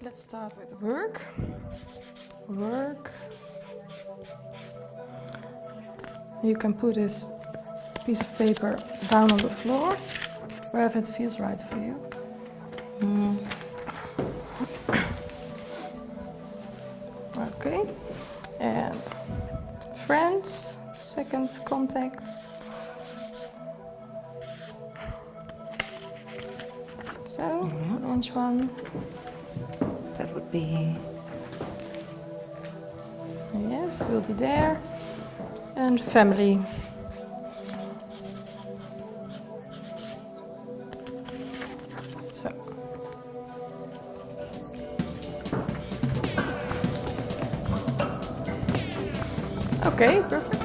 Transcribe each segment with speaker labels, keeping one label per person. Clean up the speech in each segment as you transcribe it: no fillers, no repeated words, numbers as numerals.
Speaker 1: Let's start with work. Work. You can put this piece of paper down on the floor, wherever it feels right for you. Okay. And friends, second contact. So, orange one.
Speaker 2: That would be...
Speaker 1: Yes, it will be there. And family. So. Okay, perfect.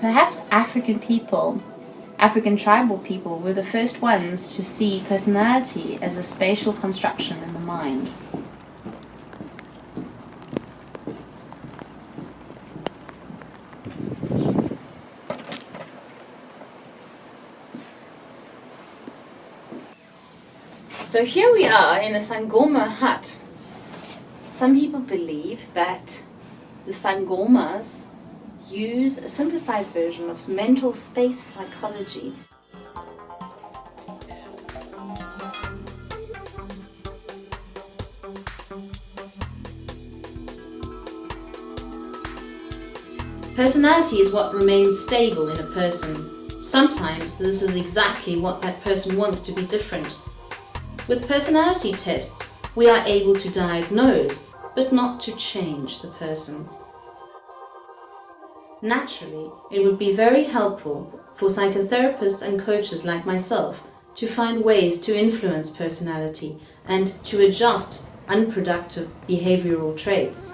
Speaker 3: Perhaps African tribal people, were the first ones to see personality as a spatial construction in the mind. So here we are in a Sangoma hut. Some people believe that the Sangomas use a simplified version of mental space psychology. Personality is what remains stable in a person. Sometimes this is exactly what that person wants to be different. With personality tests, we are able to diagnose, but not to change the person. Naturally, it would be very helpful for psychotherapists and coaches like myself to find ways to influence personality and to adjust unproductive behavioral traits.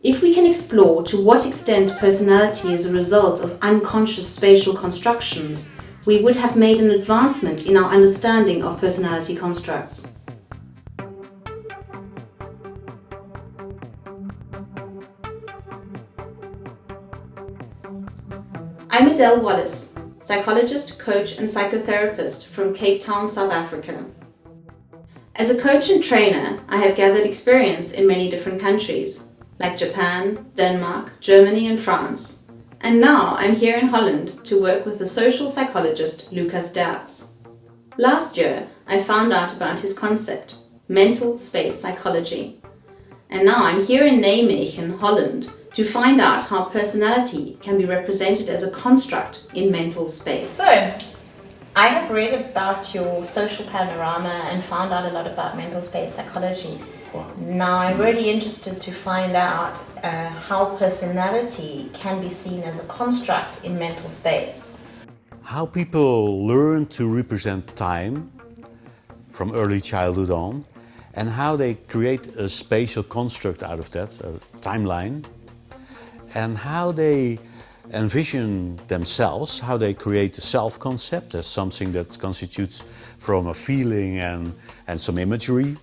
Speaker 3: If we can explore to what extent personality is a result of unconscious spatial constructions, we would have made an advancement in our understanding of personality constructs. I'm Adele Wallace, psychologist, coach and psychotherapist from Cape Town, South Africa. As a coach and trainer, I have gathered experience in many different countries, like Japan, Denmark, Germany and France. And now I'm here in Holland to work with the social psychologist Lucas Derks. Last year, I found out about his concept, mental space psychology. And now I'm here in Nijmegen, Holland, to find out how personality can be represented as a construct in mental space. So, I have read about your social panorama and found out a lot about mental space psychology. Now I'm really interested to find out how personality can be seen as a construct in mental space.
Speaker 4: How people learn to represent time from early childhood on, and how they create a spatial construct out of that, a timeline, and how they envision themselves, how they create a self-concept as something that constitutes from a feeling and some imagery,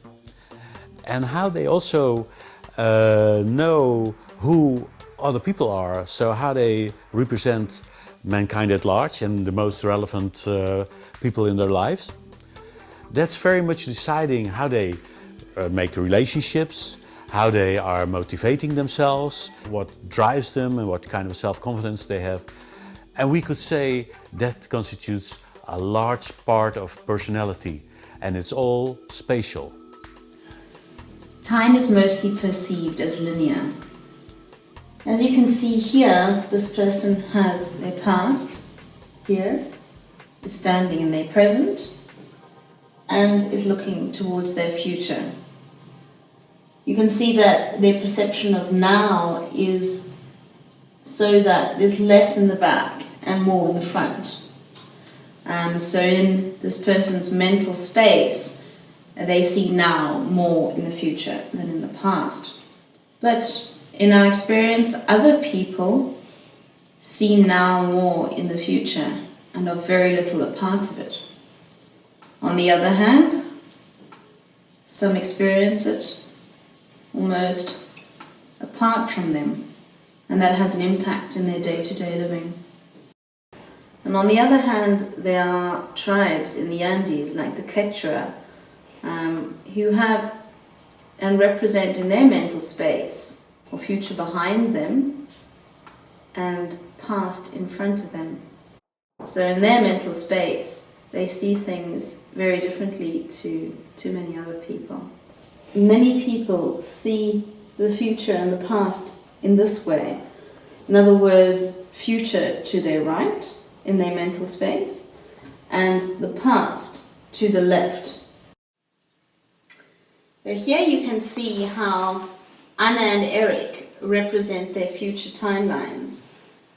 Speaker 4: and how they also know who other people are, so how they represent mankind at large and the most relevant people in their lives. That's very much deciding how they make relationships, how they are motivating themselves, what drives them and what kind of self-confidence they have. And we could say that constitutes a large part of personality, and it's all spatial.
Speaker 3: Time is mostly perceived as linear. As you can see here, this person has their past, here, is standing in their present, and is looking towards their future. You can see that their perception of now is so that there's less in the back and more in the front. So in this person's mental space, they see now more in the future than in the past. But in our experience, other people see now more in the future and are very little a part of it. On the other hand, some experience it almost apart from them, and that has an impact in their day-to-day living. And on the other hand, there are tribes in the Andes, like the Quechua, who have and represent in their mental space or future behind them and past in front of them. So in their mental space, they see things very differently to many other people. Many people see the future and the past in this way. In other words, future to their right in their mental space and the past to the left. Here you can see how Anna and Eric represent their future timelines.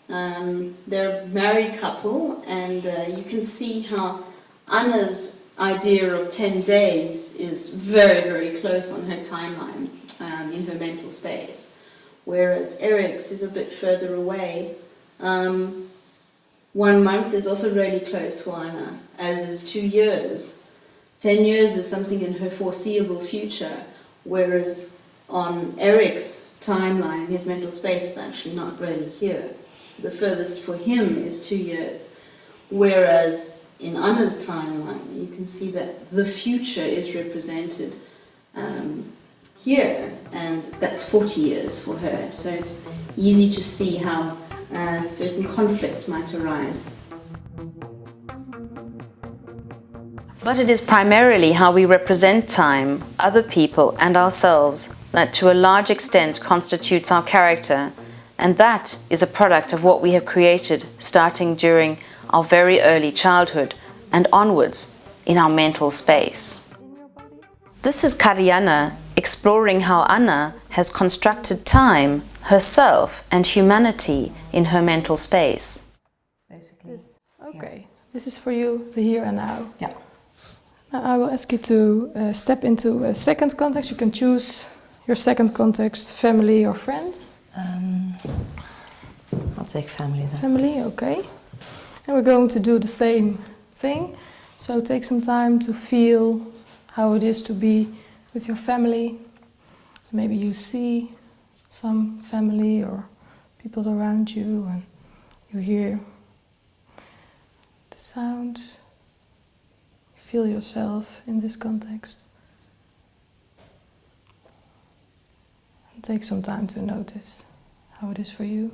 Speaker 3: They're a married couple, and you can see how Anna's idea of 10 days is very, very close on her timeline in her mental space, whereas Eric's is a bit further away. 1 month is also really close for Anna, as is 2 years. 10 years is something in her foreseeable future, whereas on Eric's timeline, his mental space is actually not really here. The furthest for him is 2 years, whereas in Anna's timeline, you can see that the future is represented here, and that's 40 years for her. So it's easy to see how certain conflicts might arise. But it is primarily how we represent time, other people and ourselves that to a large extent constitutes our character, and that is a product of what we have created starting during our very early childhood and onwards in our mental space. This is Kariana exploring how Anna has constructed time, herself and humanity in her mental space.
Speaker 2: Basically.
Speaker 1: Okay, this is for you, the here and now.
Speaker 2: Yeah.
Speaker 1: Now I will ask you to step into a second context. You can choose your second context, family or friends.
Speaker 2: I'll take family then.
Speaker 1: Family, okay. And we're going to do the same thing. So take some time to feel how it is to be with your family. Maybe you see some family or people around you and you hear the sounds. Feel yourself in this context. And take some time to notice how it is for you.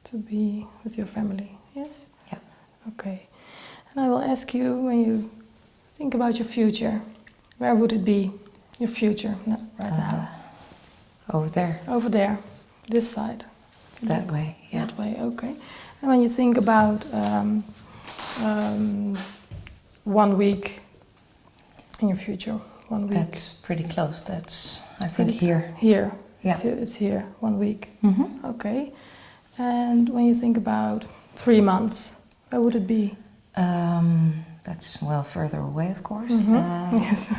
Speaker 1: To be with your family, yes?
Speaker 2: Yeah.
Speaker 1: Okay. And I will ask you, when you think about your future, where would it be? Your future, no, right now.
Speaker 2: Over there.
Speaker 1: Over there, this side.
Speaker 2: That way, yeah.
Speaker 1: That way, okay. And when you think about 1 week in your future, 1 week.
Speaker 2: That's pretty close. That's, I think, here.
Speaker 1: Here,
Speaker 2: Yeah.
Speaker 1: it's here, 1 week.
Speaker 2: Mm-hmm.
Speaker 1: Okay. And when you think about 3 months, where would it be?
Speaker 2: That's, well, further away, of course.
Speaker 1: Yes.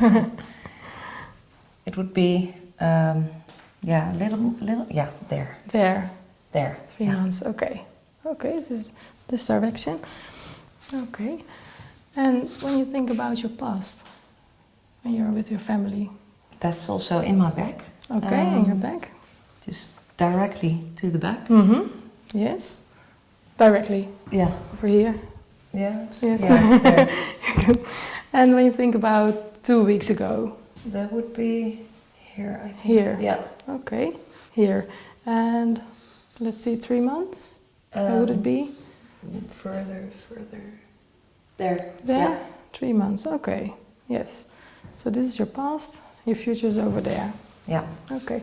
Speaker 2: It would be, yeah, little, yeah, there.
Speaker 1: There.
Speaker 2: There.
Speaker 1: 3 months, okay. Okay, this is this direction. Okay. And when you think about your past, when you're with your family.
Speaker 2: That's also in my bag.
Speaker 1: Okay, in your bag.
Speaker 2: Just directly to the back.
Speaker 1: Mm-hmm. Yes. Directly.
Speaker 2: Yeah.
Speaker 1: Over here.
Speaker 2: Yeah. It's,
Speaker 1: Yes.
Speaker 2: Yeah, there.
Speaker 1: And when you think about 2 weeks ago.
Speaker 2: That would be here, I think.
Speaker 1: Here.
Speaker 2: Yeah.
Speaker 1: Okay. Here. And let's see, 3 months. Where would it be?
Speaker 2: Further. There.
Speaker 1: There?
Speaker 2: Yeah.
Speaker 1: 3 months. Okay. Yes. So this is your past. Your future is over there.
Speaker 2: Yeah.
Speaker 1: Okay.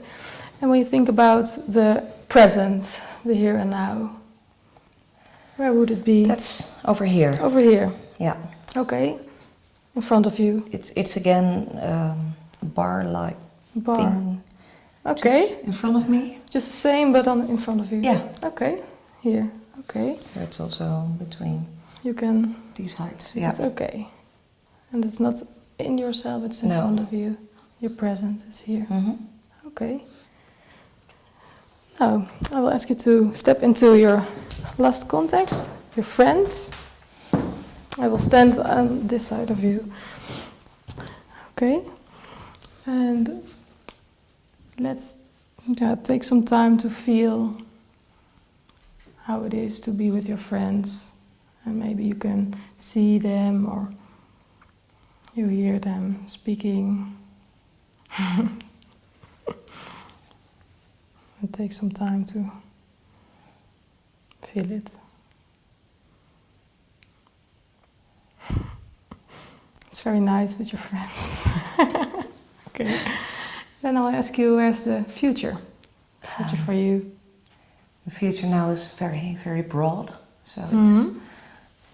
Speaker 1: And when you think about the present, the here and now, where would it be?
Speaker 2: That's over here.
Speaker 1: Over here.
Speaker 2: Yeah.
Speaker 1: Okay. In front of you.
Speaker 2: It's again a bar-like
Speaker 1: Bar.
Speaker 2: thing.
Speaker 1: Okay.
Speaker 2: Just in front of me.
Speaker 1: Just the same, but in front of you.
Speaker 2: Yeah.
Speaker 1: Okay. Here. Okay.
Speaker 2: Here it's also between
Speaker 1: You can.
Speaker 2: these heights. Yeah.
Speaker 1: It's okay. And it's not in yourself. It's in
Speaker 2: No.
Speaker 1: front of you. You're present. It's here.
Speaker 2: Mm-hmm.
Speaker 1: Okay. Now I will ask you to step into your last context. Your friends. I will stand on this side of you. Okay. And let's take some time to feel how it is to be with your friends. And maybe you can see them or you hear them speaking. And take some time to feel it. It's very nice with your friends. Okay. Then I'll ask you, where's the future? Future for you?
Speaker 2: The future now is very, very broad. So it's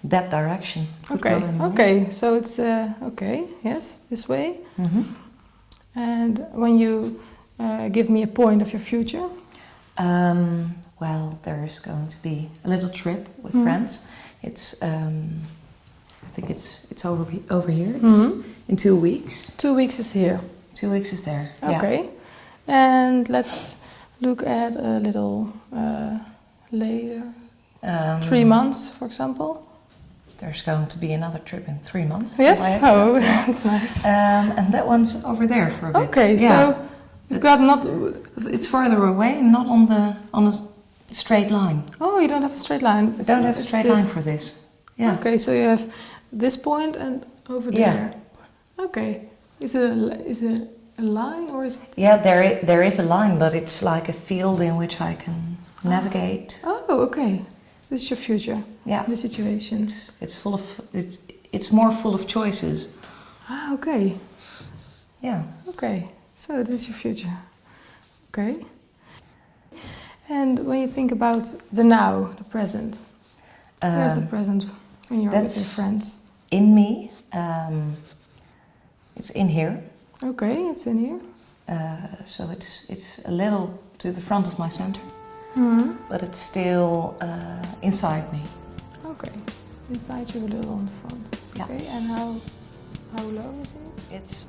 Speaker 2: that direction. Could
Speaker 1: Okay.
Speaker 2: go in a way.
Speaker 1: Okay. So it's okay. Yes, this way.
Speaker 2: Mm-hmm.
Speaker 1: And when you give me a point of your future.
Speaker 2: Well, there is going to be a little trip with friends. It's, I think it's over here. It's in 2 weeks.
Speaker 1: 2 weeks is here.
Speaker 2: 2 weeks is there.
Speaker 1: Okay. And let's look at a little later.
Speaker 2: Yeah.
Speaker 1: 3 months, for example.
Speaker 2: There's going to be another trip in 3 months.
Speaker 1: Yes.
Speaker 2: I have
Speaker 1: Oh,
Speaker 2: that, yeah.
Speaker 1: that's nice.
Speaker 2: And that one's over there for a bit.
Speaker 1: Okay.
Speaker 2: Yeah.
Speaker 1: So you've got not.
Speaker 2: It's further away, not on a straight line.
Speaker 1: Oh, you don't have a straight line.
Speaker 2: I don't have a
Speaker 1: it's
Speaker 2: straight
Speaker 1: this.
Speaker 2: line for this. Yeah.
Speaker 1: Okay, so you have this point and over
Speaker 2: Yeah.
Speaker 1: there. Okay. Is it a line or is it?
Speaker 2: Yeah, there is a line, but it's like a field in which I can navigate.
Speaker 1: Oh, okay. This is your future.
Speaker 2: Yeah.
Speaker 1: The situation.
Speaker 2: It's full of it's more full of choices.
Speaker 1: Ah, okay.
Speaker 2: Yeah.
Speaker 1: Okay. So this is your future. Okay. And when you think about the now, the present, where's the present when you're with
Speaker 2: that's-
Speaker 1: your friends?
Speaker 2: In me, it's in here.
Speaker 1: Okay, it's in here.
Speaker 2: So it's a little to the front of my center, but it's still inside me.
Speaker 1: Okay. Inside you a little on the front.
Speaker 2: Yeah.
Speaker 1: Okay. And how low is it?
Speaker 2: It's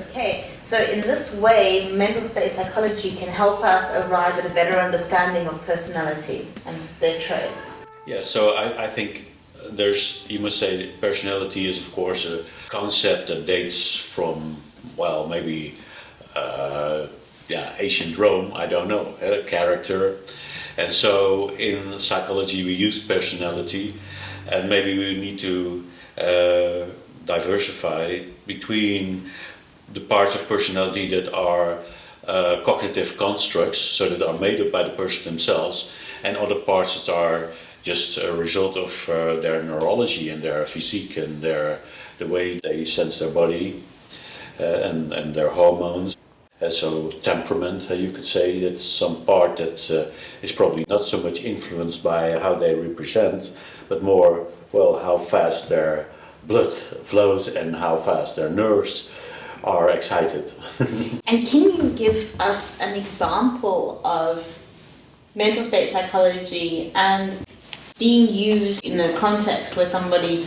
Speaker 3: Okay, so in this way, mental space psychology can help us arrive at a better understanding of personality and their traits.
Speaker 4: Yeah, so I think you must say that personality is, of course, a concept that dates from, well, maybe, ancient Rome, I don't know, character. And so in psychology we use personality, and maybe we need to diversify between the parts of personality that are cognitive constructs, so that are made up by the person themselves, and other parts that are just a result of their neurology and their physique and the way they sense their body and their hormones. So temperament, you could say, that's some part that is probably not so much influenced by how they represent, but more, well, how fast their blood flows and how fast their nerves are excited.
Speaker 3: And can you give us an example of mental space psychology and being used in a context where somebody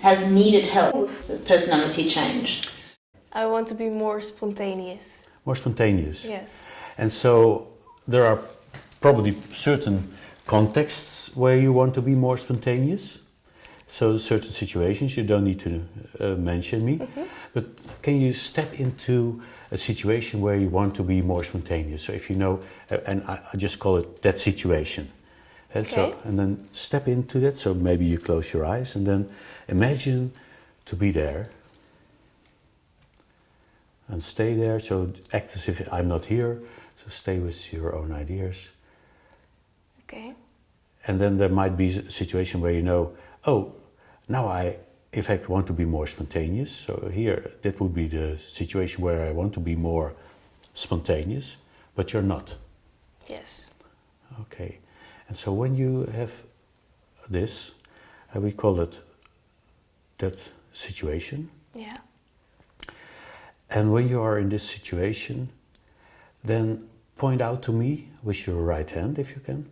Speaker 3: has needed help with personality change?
Speaker 5: I want to be more spontaneous.
Speaker 4: More spontaneous.
Speaker 5: Yes.
Speaker 4: And so there are probably certain contexts where you want to be more spontaneous. So certain situations you don't need to mention me, but can you step into a situation where you want to be more spontaneous? So if you know, and I just call it that situation. And
Speaker 5: Okay.
Speaker 4: and then step into that. So maybe you close your eyes and then imagine to be there. And stay there, so act as if I'm not here. So stay with your own ideas.
Speaker 5: Okay.
Speaker 4: And then there might be a situation where you know, oh, now I, in fact, want to be more spontaneous. So here, that would be the situation where I want to be more spontaneous, but you're not.
Speaker 5: Yes.
Speaker 4: Okay. And so when you have this, we call it that situation.
Speaker 5: Yeah.
Speaker 4: And when you are in this situation, then point out to me with your right hand, if you can,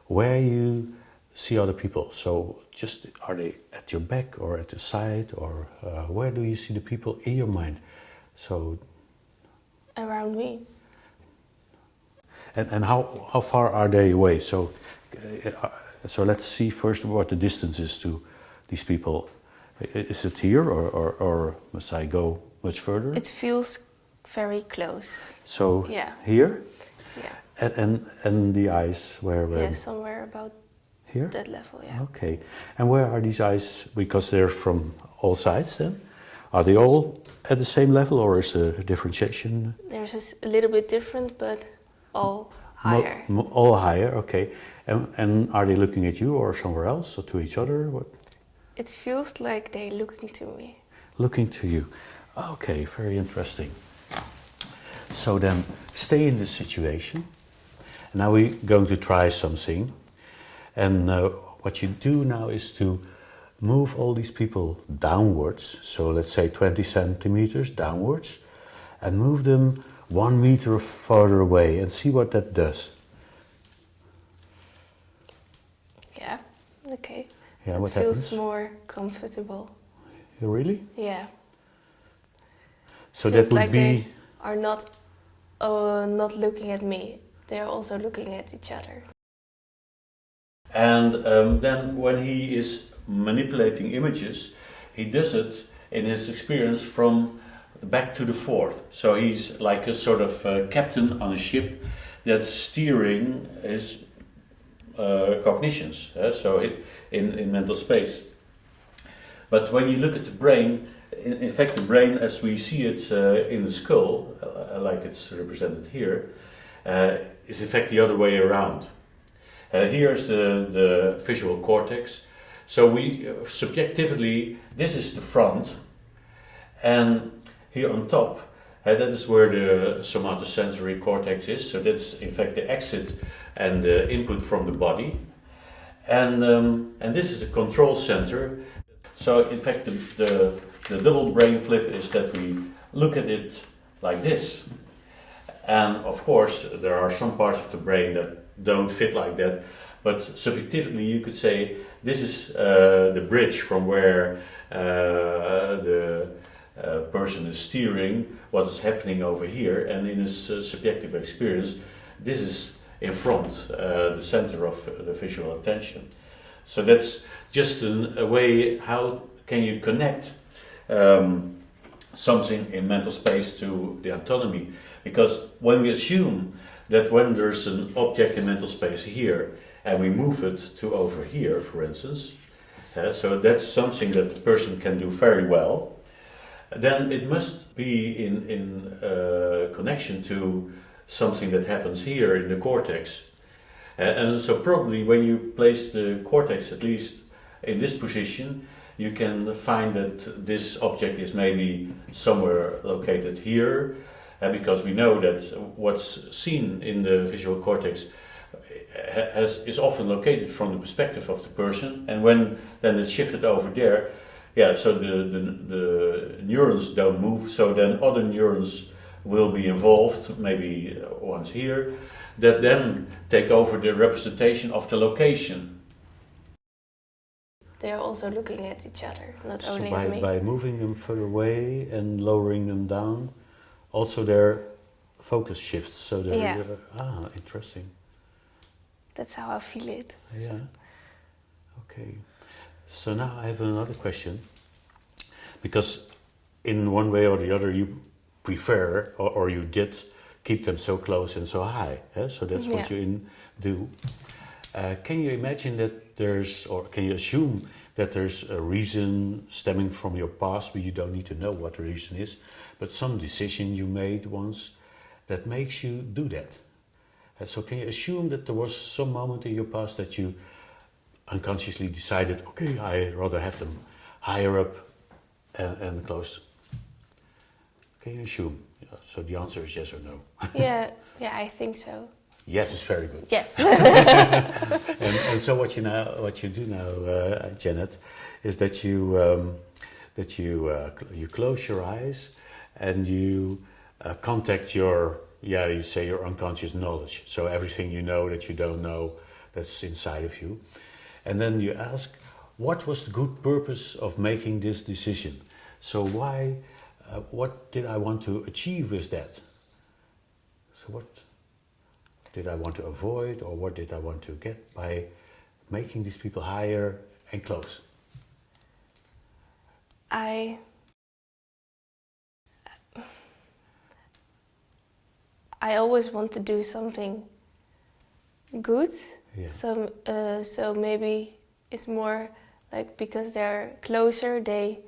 Speaker 4: where you see other people. So just, are they at your back or at the side, or where do you see the people in your mind? So,
Speaker 5: Around me.
Speaker 4: and how far are they away? So, so let's see first what the distance is to these people. Is it here, or must I go much further?
Speaker 5: It feels very close.
Speaker 4: So
Speaker 5: Yeah.
Speaker 4: here,
Speaker 5: Yeah.
Speaker 4: and the eyes where?
Speaker 5: Yeah, somewhere about
Speaker 4: Here?
Speaker 5: that level, yeah.
Speaker 4: Okay. And where are these eyes? Because they're from all sides then? Are they all at the same level, or is there a differentiation?
Speaker 5: There's a little bit different, but all higher.
Speaker 4: All higher, okay. And are they looking at you or somewhere else, or to each other? What?
Speaker 5: It feels like they're looking to me.
Speaker 4: Looking to you. Okay, very interesting. So then, stay in this situation. Now we're going to try something. And what you do now is to move all these people downwards. So let's say 20 centimeters downwards. And move them 1 meter further away and see what that does.
Speaker 5: Yeah, okay.
Speaker 4: Yeah,
Speaker 5: it
Speaker 4: what
Speaker 5: feels
Speaker 4: happens?
Speaker 5: more comfortable.
Speaker 4: Really?
Speaker 5: Yeah.
Speaker 4: So
Speaker 5: Feels
Speaker 4: that would
Speaker 5: like
Speaker 4: be...
Speaker 5: they are not looking at me. They're also looking at each other.
Speaker 4: And then when he is manipulating images, he does it in his experience from the back to the forth. So he's like a sort of captain on a ship that's steering his cognitions, so in mental space. But when you look at the brain, in fact the brain as we see it in the skull, like it's represented here, is in fact the other way around. Here's the visual cortex. So we subjectively, this is the front, and here on top, that is where the somatosensory cortex is. So that's in fact the exit and the input from the body, and this is the control center. So in fact the double brain flip is that we look at it like this, and of course there are some parts of the brain that don't fit like that, but subjectively you could say this is the bridge from where the person is steering what is happening over here, and in his subjective experience this is in front, the center of the visual attention. So that's just a way how can you connect something in mental space to the autonomy, because when we assume that when there's an object in mental space here and we move it to over here, for instance, so that's something that the person can do very well, then it must be in connection to something that happens here in the cortex. And so probably when you place the cortex, at least in this position, you can find that this object is maybe somewhere located here, because we know that what's seen in the visual cortex is often located from the perspective of the person, and when then it's shifted over there, yeah, so the neurons don't move, so then other neurons will be involved, maybe ones here, that then take over the representation of the location.
Speaker 5: They're also looking at each other, not
Speaker 4: So
Speaker 5: only at me.
Speaker 4: by moving them further away and lowering them down, also their focus shifts, so they're...
Speaker 5: Yeah.
Speaker 4: Interesting.
Speaker 5: That's how I feel it.
Speaker 4: Yeah. Okay. So now I have another question, because in one way or the other you prefer, or you did, keep them so close and so high. So that's what you do. Can you imagine that there's, or can you assume that there's a reason stemming from your past, but you don't need to know what the reason is, but some decision you made once that makes you do that? So can you assume that there was some moment in your past that you unconsciously decided, okay, I rather have them higher up and close? Can you assume? So the answer is yes or no.
Speaker 5: Yeah, I think so.
Speaker 4: Yes, it's very good.
Speaker 5: Yes.
Speaker 4: And so what you do now, Janet, is that you close your eyes and you contact your yeah, you say your unconscious knowledge. So everything you know that you don't know, that's inside of you. And then you ask, what was the good purpose of making this decision? So why, what did I want to achieve with that? So what did I want to avoid, or what did I want to get by making these people higher and close?
Speaker 5: I always want to do something good.
Speaker 4: Yeah.
Speaker 5: So maybe it's more like because they're closer, they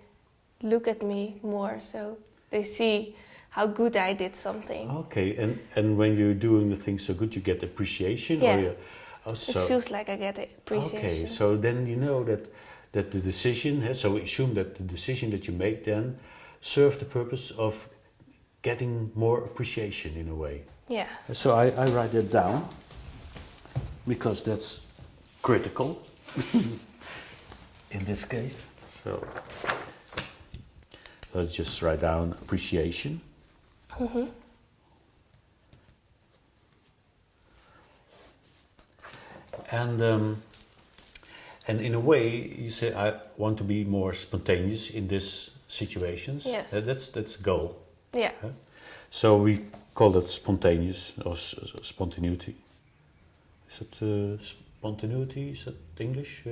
Speaker 5: look at me more, so they see how good I did something.
Speaker 4: Okay, and when you're doing the thing so good, you get appreciation?
Speaker 5: Yeah.
Speaker 4: Or you,
Speaker 5: It feels like I get appreciation.
Speaker 4: Okay, so then you know that the decision, so assume that the decision that you made then served the purpose of getting more appreciation in a way.
Speaker 5: Yeah.
Speaker 4: So I write that down because that's critical in this case. So let's just write down appreciation.
Speaker 5: Mm-hmm.
Speaker 4: And in a way, you say, I want to be more spontaneous in these situations.
Speaker 5: Yes.
Speaker 4: That's goal.
Speaker 5: Yeah.
Speaker 4: So we call that spontaneous or spontaneity. Is it spontaneity? Is that English?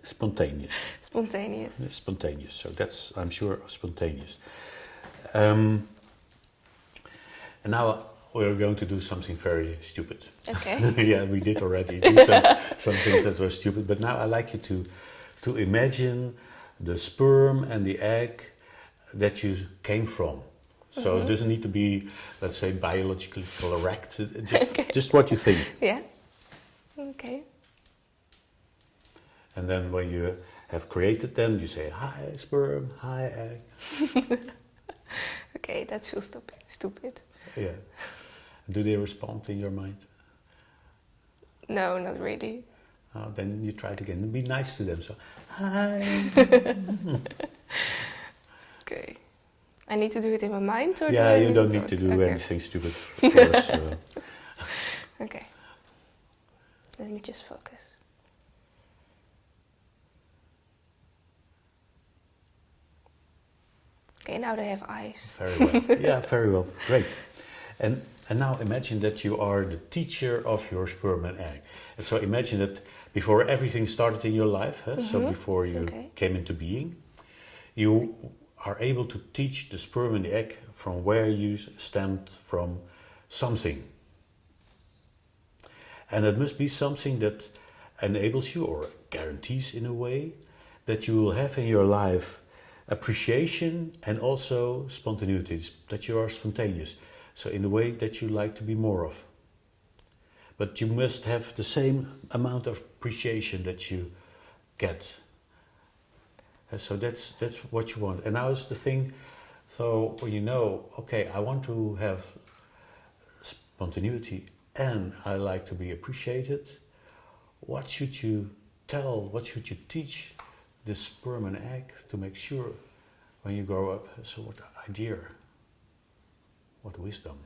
Speaker 4: Spontaneous.
Speaker 5: Spontaneous.
Speaker 4: Spontaneous. So that's, I'm sure, spontaneous. And now we're going to do something very stupid.
Speaker 5: Okay.
Speaker 4: Yeah, we did already do some things that were stupid, but now I like you to imagine the sperm and the egg that you came from. So it doesn't need to be, let's say, biologically correct. Just what you think.
Speaker 5: Yeah. Okay.
Speaker 4: And then when you have created them, you say, hi sperm, hi egg.
Speaker 5: Okay, that feels stupid.
Speaker 4: Yeah. Do they respond in your mind?
Speaker 5: No, not really.
Speaker 4: Then you try it again and be nice to them. So, hi.
Speaker 5: Okay. I need to do it in my mind, or
Speaker 4: Yeah,
Speaker 5: do I
Speaker 4: you don't need
Speaker 5: talk?
Speaker 4: to do
Speaker 5: Okay.
Speaker 4: anything stupid, of course.
Speaker 5: Okay. Let me just focus. Okay, now they have eyes.
Speaker 4: Very well. Yeah, very well. Great. And now imagine that you are the teacher of your sperm and egg. And so imagine that before everything started in your life, so before you came into being, you are able to teach the sperm and the egg from where you stemmed from something. And it must be something that enables you, or guarantees in a way, that you will have in your life appreciation and also spontaneity, that you are spontaneous. So in a way that you like to be more of. But you must have the same amount of appreciation that you get. So that's what you want. And now is the thing, so when you know, okay, I want to have spontaneity and I like to be appreciated, what should you tell, what should you teach the sperm and egg to make sure when you grow up, so what idea, what wisdom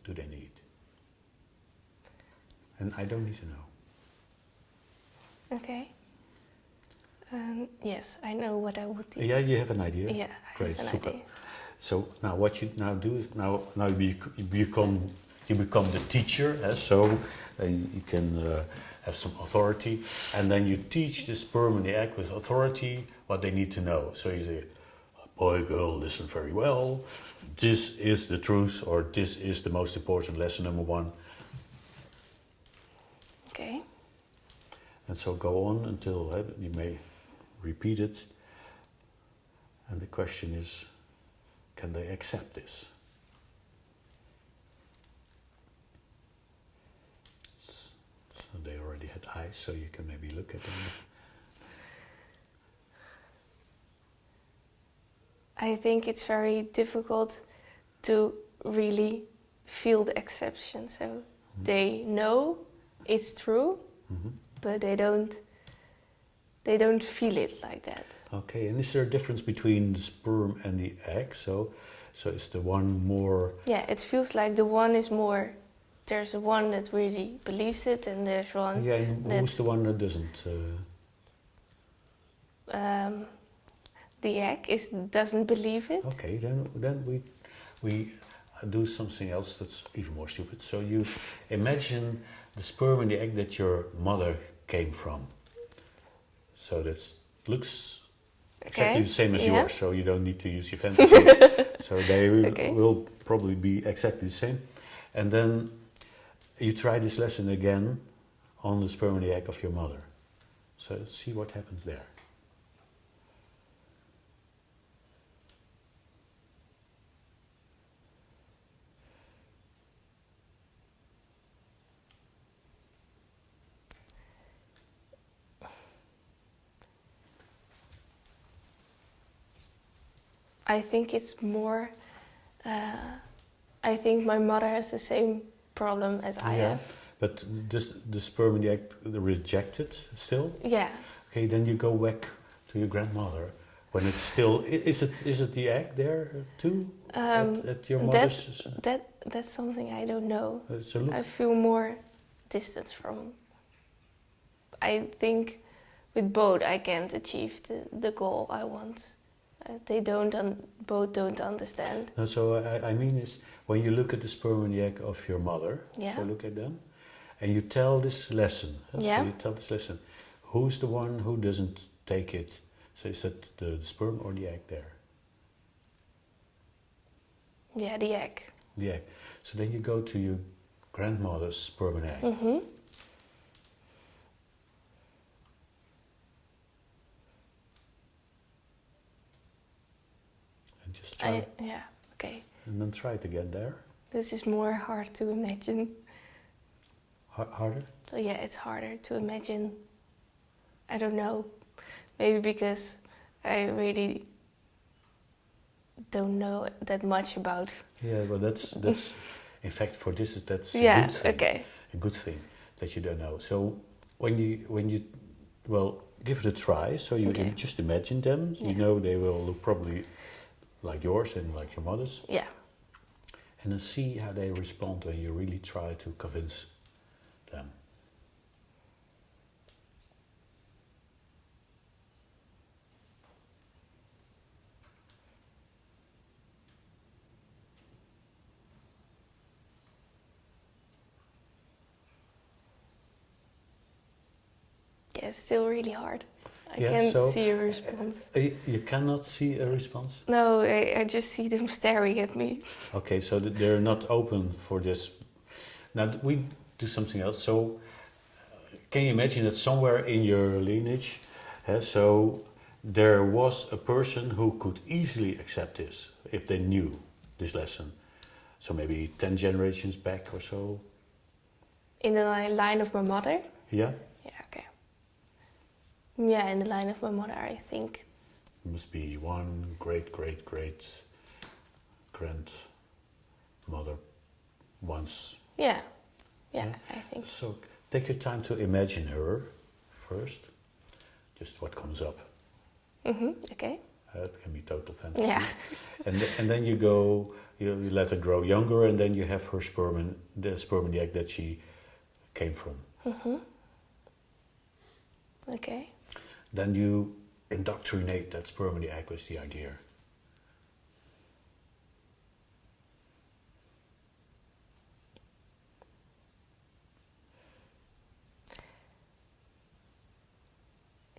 Speaker 4: do they need? And I don't need to know.
Speaker 5: Okay. Yes, I know what I would teach.
Speaker 4: Yeah, you have an idea?
Speaker 5: Yeah,
Speaker 4: great,
Speaker 5: I have an
Speaker 4: super.
Speaker 5: idea.
Speaker 4: So now what you now do is now you become the teacher, so you can have some authority, and then you teach the sperm and the egg with authority what they need to know. So you say, boy, girl, listen very well. This is the truth, or this is the most important lesson, number one.
Speaker 5: Okay.
Speaker 4: And so go on until you may repeat it. And the question is, can they accept this? So they already had eyes, so you can maybe look at them.
Speaker 5: I think it's very difficult to really feel the exception. So they know it's true, but they don't feel it like that.
Speaker 4: Okay, and is there a difference between the sperm and the egg? So So is the one more...
Speaker 5: Yeah, it feels like the one is more. There's one that really believes it, and there's one.
Speaker 4: Yeah, and who's the one that doesn't?
Speaker 5: The egg doesn't believe it.
Speaker 4: Okay, then we do something else that's even more stupid. So you imagine the sperm and the egg that your mother came from. So that looks exactly the same as yours, so you don't need to use your fantasy. So they will probably be exactly the same. And then you try this lesson again on the sperm and the egg of your mother. So let's see what happens there.
Speaker 5: I think it's more. I think my mother has the same problem as I have.
Speaker 4: But the sperm and the egg reject it still?
Speaker 5: Yeah.
Speaker 4: Okay, then you go back to your grandmother when it's still. Is it the egg there too? At your mother's?
Speaker 5: That's something I don't know.
Speaker 4: So look.
Speaker 5: I feel more distance from. I think with both I can't achieve the goal I want. They both don't understand.
Speaker 4: No, so I mean is when you look at the sperm and the egg of your mother,
Speaker 5: Yeah.
Speaker 4: so look at them, and you tell this lesson.
Speaker 5: Yeah.
Speaker 4: So you tell this lesson. Who's the one who doesn't take it? So is that the sperm or the egg there?
Speaker 5: Yeah, the egg.
Speaker 4: The egg. So then you go to your grandmother's sperm and egg.
Speaker 5: Mm-hmm.
Speaker 4: And just try.
Speaker 5: Yeah, okay.
Speaker 4: And then try it again there.
Speaker 5: This is more hard to imagine.
Speaker 4: Harder?
Speaker 5: So yeah, it's harder to imagine. I don't know. Maybe because I really don't know that much about.
Speaker 4: Yeah, well, that's in fact for this that's a
Speaker 5: Yeah,
Speaker 4: good thing.
Speaker 5: okay.
Speaker 4: A good thing that you don't know. So when you well give it a try. So you just imagine them.
Speaker 5: Yeah.
Speaker 4: You know they will look probably like yours and like your mother's.
Speaker 5: Yeah.
Speaker 4: And then see how they respond when you really try to convince them.
Speaker 5: Yeah, it's still really hard. I
Speaker 4: Yeah,
Speaker 5: can't
Speaker 4: so,
Speaker 5: see a response.
Speaker 4: You cannot see a response?
Speaker 5: No, I just see them staring at me.
Speaker 4: Okay, so they're not open for this. Now we do something else. So can you imagine that somewhere in your lineage, so there was a person who could easily accept this if they knew this lesson. So maybe 10 generations back or so.
Speaker 5: In the line of my mother?
Speaker 4: Yeah?
Speaker 5: Yeah, okay. Yeah, in the line of my mother, I think.
Speaker 4: It must be one great grandmother once.
Speaker 5: Yeah, I think.
Speaker 4: So take your time to imagine her first, just what comes up.
Speaker 5: Okay.
Speaker 4: It can be total fantasy.
Speaker 5: Yeah.
Speaker 4: And then you go, you let her grow younger, and then you have her sperm and the egg that she came from.
Speaker 5: Okay.
Speaker 4: Then you indoctrinate that sperm and the egg with the idea.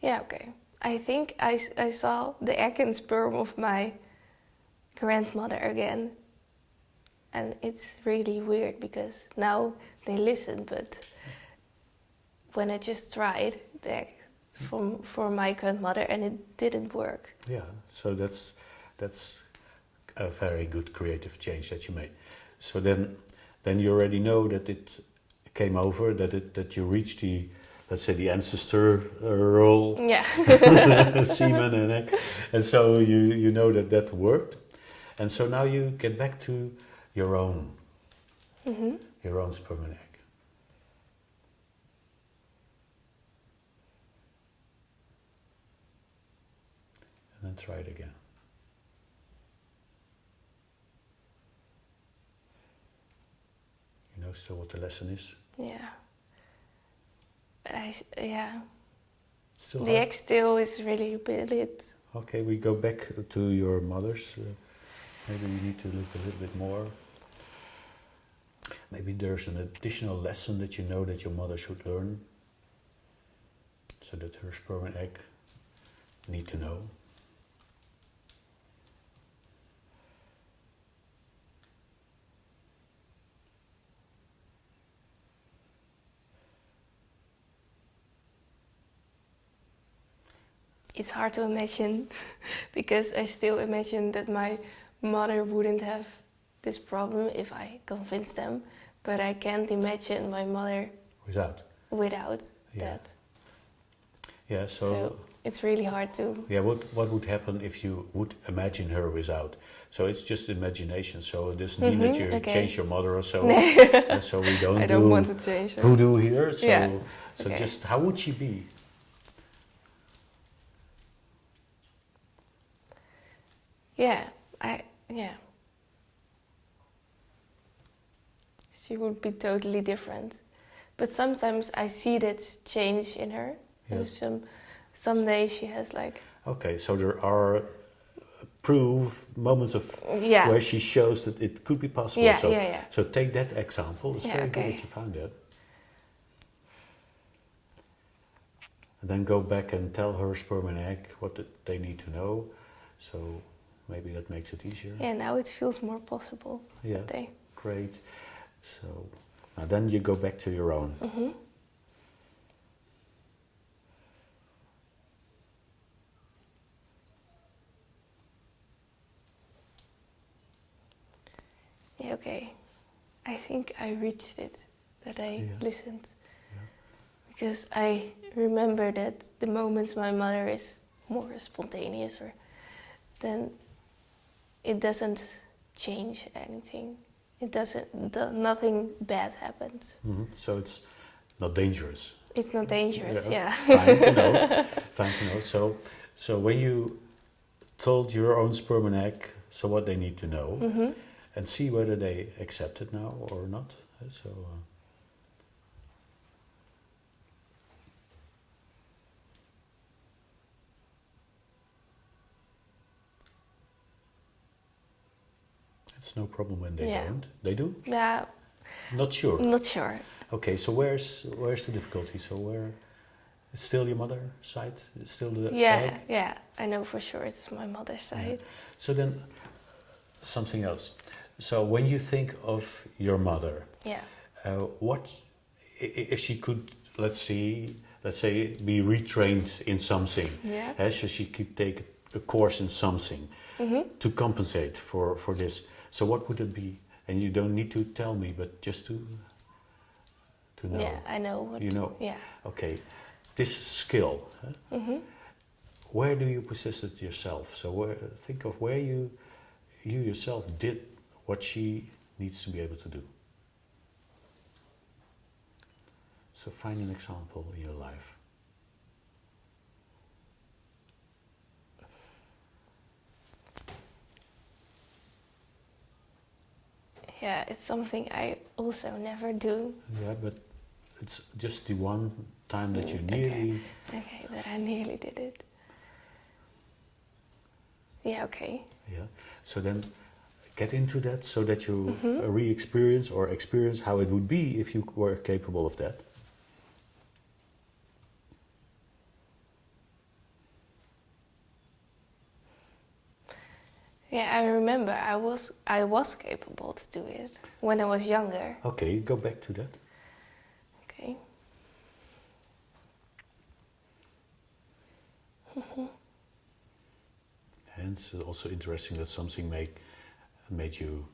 Speaker 5: Yeah, okay. I think I saw the egg and sperm of my grandmother again. And it's really weird because now they listen, but when I just tried the egg for my grandmother and it didn't work.
Speaker 4: Yeah, so that's a very good creative change that you made. So then you already know that it came over, that you reached the, let's say, the ancestor role,
Speaker 5: Yeah.
Speaker 4: semen and egg, and so you know that worked, and so now you get back to your own sperm and egg. And then try it again. know still what the lesson is?
Speaker 5: Yeah. But yeah.
Speaker 4: Still
Speaker 5: The
Speaker 4: hard?
Speaker 5: X still is really lit.
Speaker 4: Okay, we go back to your mother's. Maybe we need to look a little bit more. Maybe there's an additional lesson that you know that your mother should learn, so that her sperm and egg need to know.
Speaker 5: It's hard to imagine because I still imagine that my mother wouldn't have this problem if I convinced them, but I can't imagine my mother without
Speaker 4: Yeah.
Speaker 5: that.
Speaker 4: Yeah,
Speaker 5: So it's really hard to...
Speaker 4: Yeah, what would happen if you would imagine her without? So it's just imagination, so it doesn't mean that you change your mother or so. And so we don't
Speaker 5: I don't want to change her.
Speaker 4: voodoo here, so,
Speaker 5: Yeah.
Speaker 4: so just how would she be?
Speaker 5: Yeah, she would be totally different. But sometimes I see that change in her.
Speaker 4: Yeah.
Speaker 5: Some days she has like...
Speaker 4: Okay, so there are moments of where she shows that it could be possible.
Speaker 5: Yeah,
Speaker 4: so,
Speaker 5: yeah.
Speaker 4: So take that example. It's very good
Speaker 5: okay.
Speaker 4: that you found that. And then go back and tell her sperm and egg what they need to know. So maybe that makes it easier.
Speaker 5: Yeah, now it feels more possible.
Speaker 4: Yeah,
Speaker 5: that day.
Speaker 4: great. So now then you go back to your own.
Speaker 5: Mm-hmm. Yeah, okay. I think I reached it, that I listened.
Speaker 4: Yeah.
Speaker 5: Because I remember that the moments my mother is more spontaneous, then it doesn't change anything. It doesn't, nothing bad happens.
Speaker 4: Mm-hmm. So it's not dangerous.
Speaker 5: It's not dangerous, yeah.
Speaker 4: Fine to know. Fine to know. So when you told your own sperm and egg, so what they need to know,
Speaker 5: Mm-hmm.
Speaker 4: and see whether they accept it now or not. So. It's no problem when they don't. They do?
Speaker 5: Yeah.
Speaker 4: Not sure.
Speaker 5: Not sure.
Speaker 4: Okay, so where's the difficulty? So where it's still your mother's side? It's still the egg?
Speaker 5: Yeah. I know for sure it's my mother's side.
Speaker 4: So then something else. So when you think of your mother, what if she could, let's say, be retrained in something?
Speaker 5: Yeah.
Speaker 4: So she could take a course in something to compensate for this. So what would it be? And you don't need to tell me, but just to know.
Speaker 5: Yeah, I know what.
Speaker 4: You know.
Speaker 5: Yeah.
Speaker 4: Okay, this skill. Where do you possess it yourself? So think of where you yourself did what she needs to be able to do. So find an example in your life.
Speaker 5: Yeah, it's something I also never do.
Speaker 4: Yeah, but it's just the one time that you nearly...
Speaker 5: Okay, that I nearly did it. Yeah, okay.
Speaker 4: Yeah, so then get into that so that you re-experience or experience how it would be if you were capable of that.
Speaker 5: Yeah, I remember I was capable to do it when I was younger.
Speaker 4: Okay, go back to that.
Speaker 5: Okay.
Speaker 4: And it's also interesting that something made you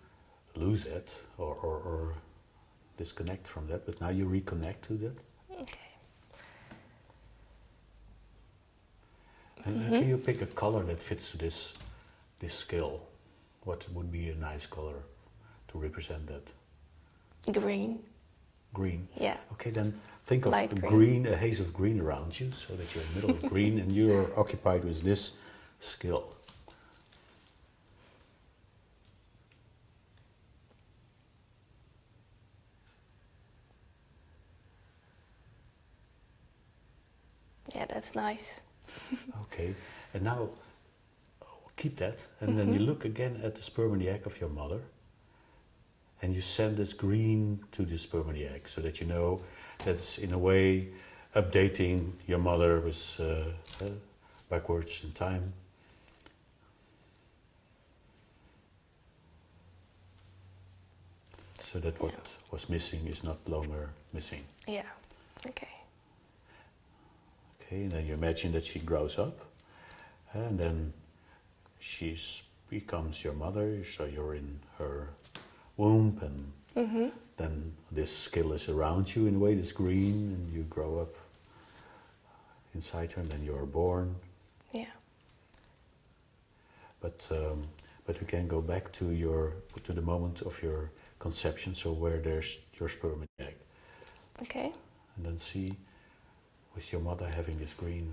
Speaker 4: lose it or disconnect from that, but now you reconnect to that.
Speaker 5: Okay.
Speaker 4: And can you pick a color that fits to this skill? What would be a nice color to represent that?
Speaker 5: Green.
Speaker 4: Green?
Speaker 5: Yeah.
Speaker 4: Okay, then think of
Speaker 5: Light
Speaker 4: green, a haze of green around you, so that you're in the middle of green and you're occupied with this skill.
Speaker 5: Yeah, that's nice.
Speaker 4: Okay, and now keep that, and then you look again at the sperm and the egg of your mother, and you send this green to the sperm and the egg, so that you know that's in a way updating your mother with backwards in time. So that what was missing is not longer missing.
Speaker 5: Yeah. Okay.
Speaker 4: Okay, and then you imagine that she grows up, and then she becomes your mother, so you're in her womb, and then this skill is around you in a way, this green, and you grow up inside her, and then you're born.
Speaker 5: Yeah.
Speaker 4: But we can go back to the moment of your conception, so where there's your sperm and egg,
Speaker 5: Okay.
Speaker 4: and then see with your mother having this green.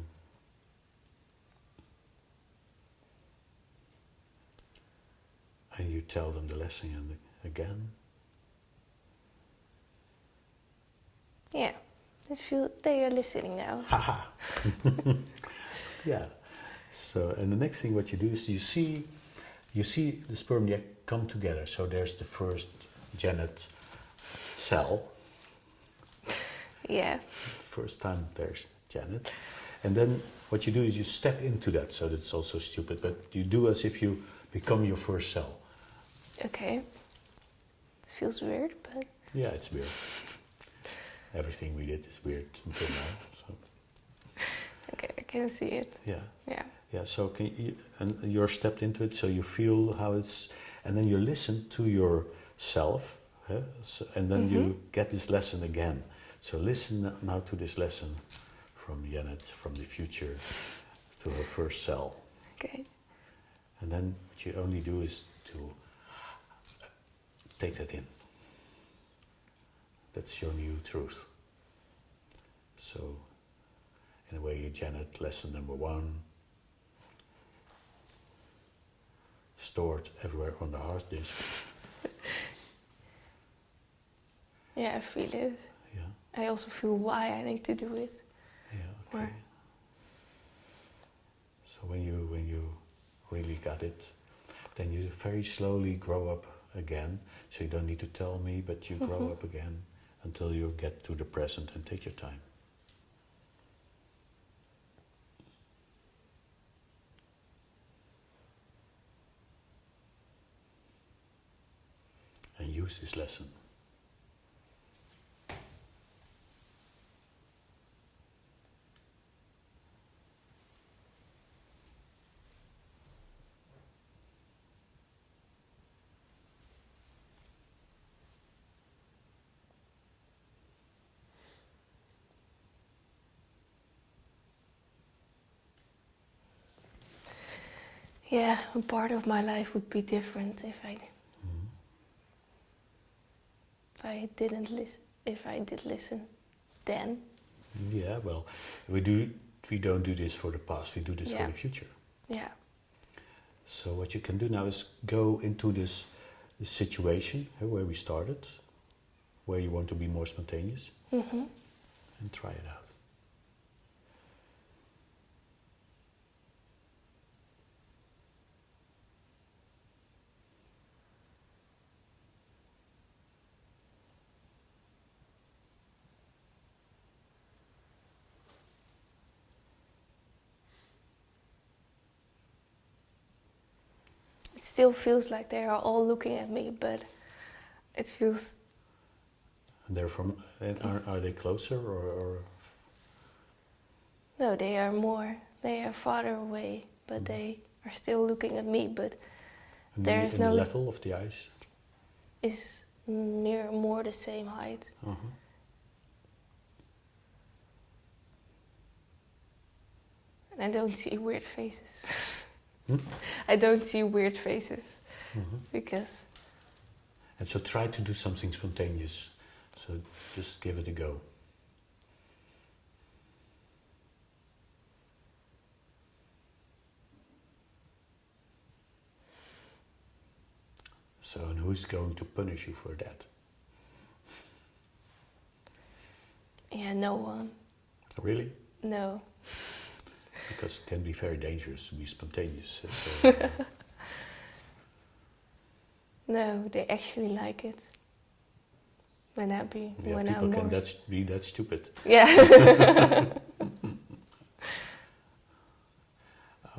Speaker 4: And you tell them the lesson again.
Speaker 5: Yeah. They are listening now.
Speaker 4: Haha. Yeah. So, and the next thing what you do is you see the sperm and the egg come together. So there's the first Janet cell.
Speaker 5: Yeah.
Speaker 4: First time there's Janet. And then what you do is you step into that. So that's also stupid, but you do as if you become your first cell.
Speaker 5: Okay. Feels weird, but
Speaker 4: Yeah, it's weird. Everything we did is weird until now. So.
Speaker 5: okay, I can see it.
Speaker 4: Yeah.
Speaker 5: Yeah.
Speaker 4: Yeah, so and you're stepped into it, so you feel how it's, and then you listen to yourself, so, and then you get this lesson again. So listen now to this lesson from Janet, from the future, to her first cell.
Speaker 5: Okay.
Speaker 4: And then what you only do is to take that in. That's your new truth. So, in a way, Janet, lesson number 1, stored everywhere on the hard disk.
Speaker 5: Yeah, I feel it.
Speaker 4: Yeah,
Speaker 5: I also feel why I need to do it.
Speaker 4: yeah, okay.
Speaker 5: Or-
Speaker 4: So when you really got it, then you very slowly grow up again. So you don't need to tell me, but you grow up again until you get to the present, and take your time. And use this lesson.
Speaker 5: Yeah, a part of my life would be different if I didn't listen. If I did listen, then.
Speaker 4: Yeah, well, we don't do this for the past, we do this for the future.
Speaker 5: Yeah.
Speaker 4: So what you can do now is go into this situation where we started, where you want to be more spontaneous, and try it out.
Speaker 5: It still feels like they are all looking at me, but it feels.
Speaker 4: And they're are they closer or?
Speaker 5: No, they are farther away, but they are still looking at me, but there is
Speaker 4: in
Speaker 5: no.
Speaker 4: the level of the eyes?
Speaker 5: Is more the same height. And I don't see weird faces. I don't see weird faces because.
Speaker 4: And so try to do something spontaneous. So just give it a go. So, and who's going to punish you for that?
Speaker 5: Yeah, no one.
Speaker 4: Really?
Speaker 5: No.
Speaker 4: Because it can be very dangerous to be spontaneous. So,
Speaker 5: No, they actually like it. When I'm
Speaker 4: people
Speaker 5: more...
Speaker 4: can be that stupid.
Speaker 5: Yeah.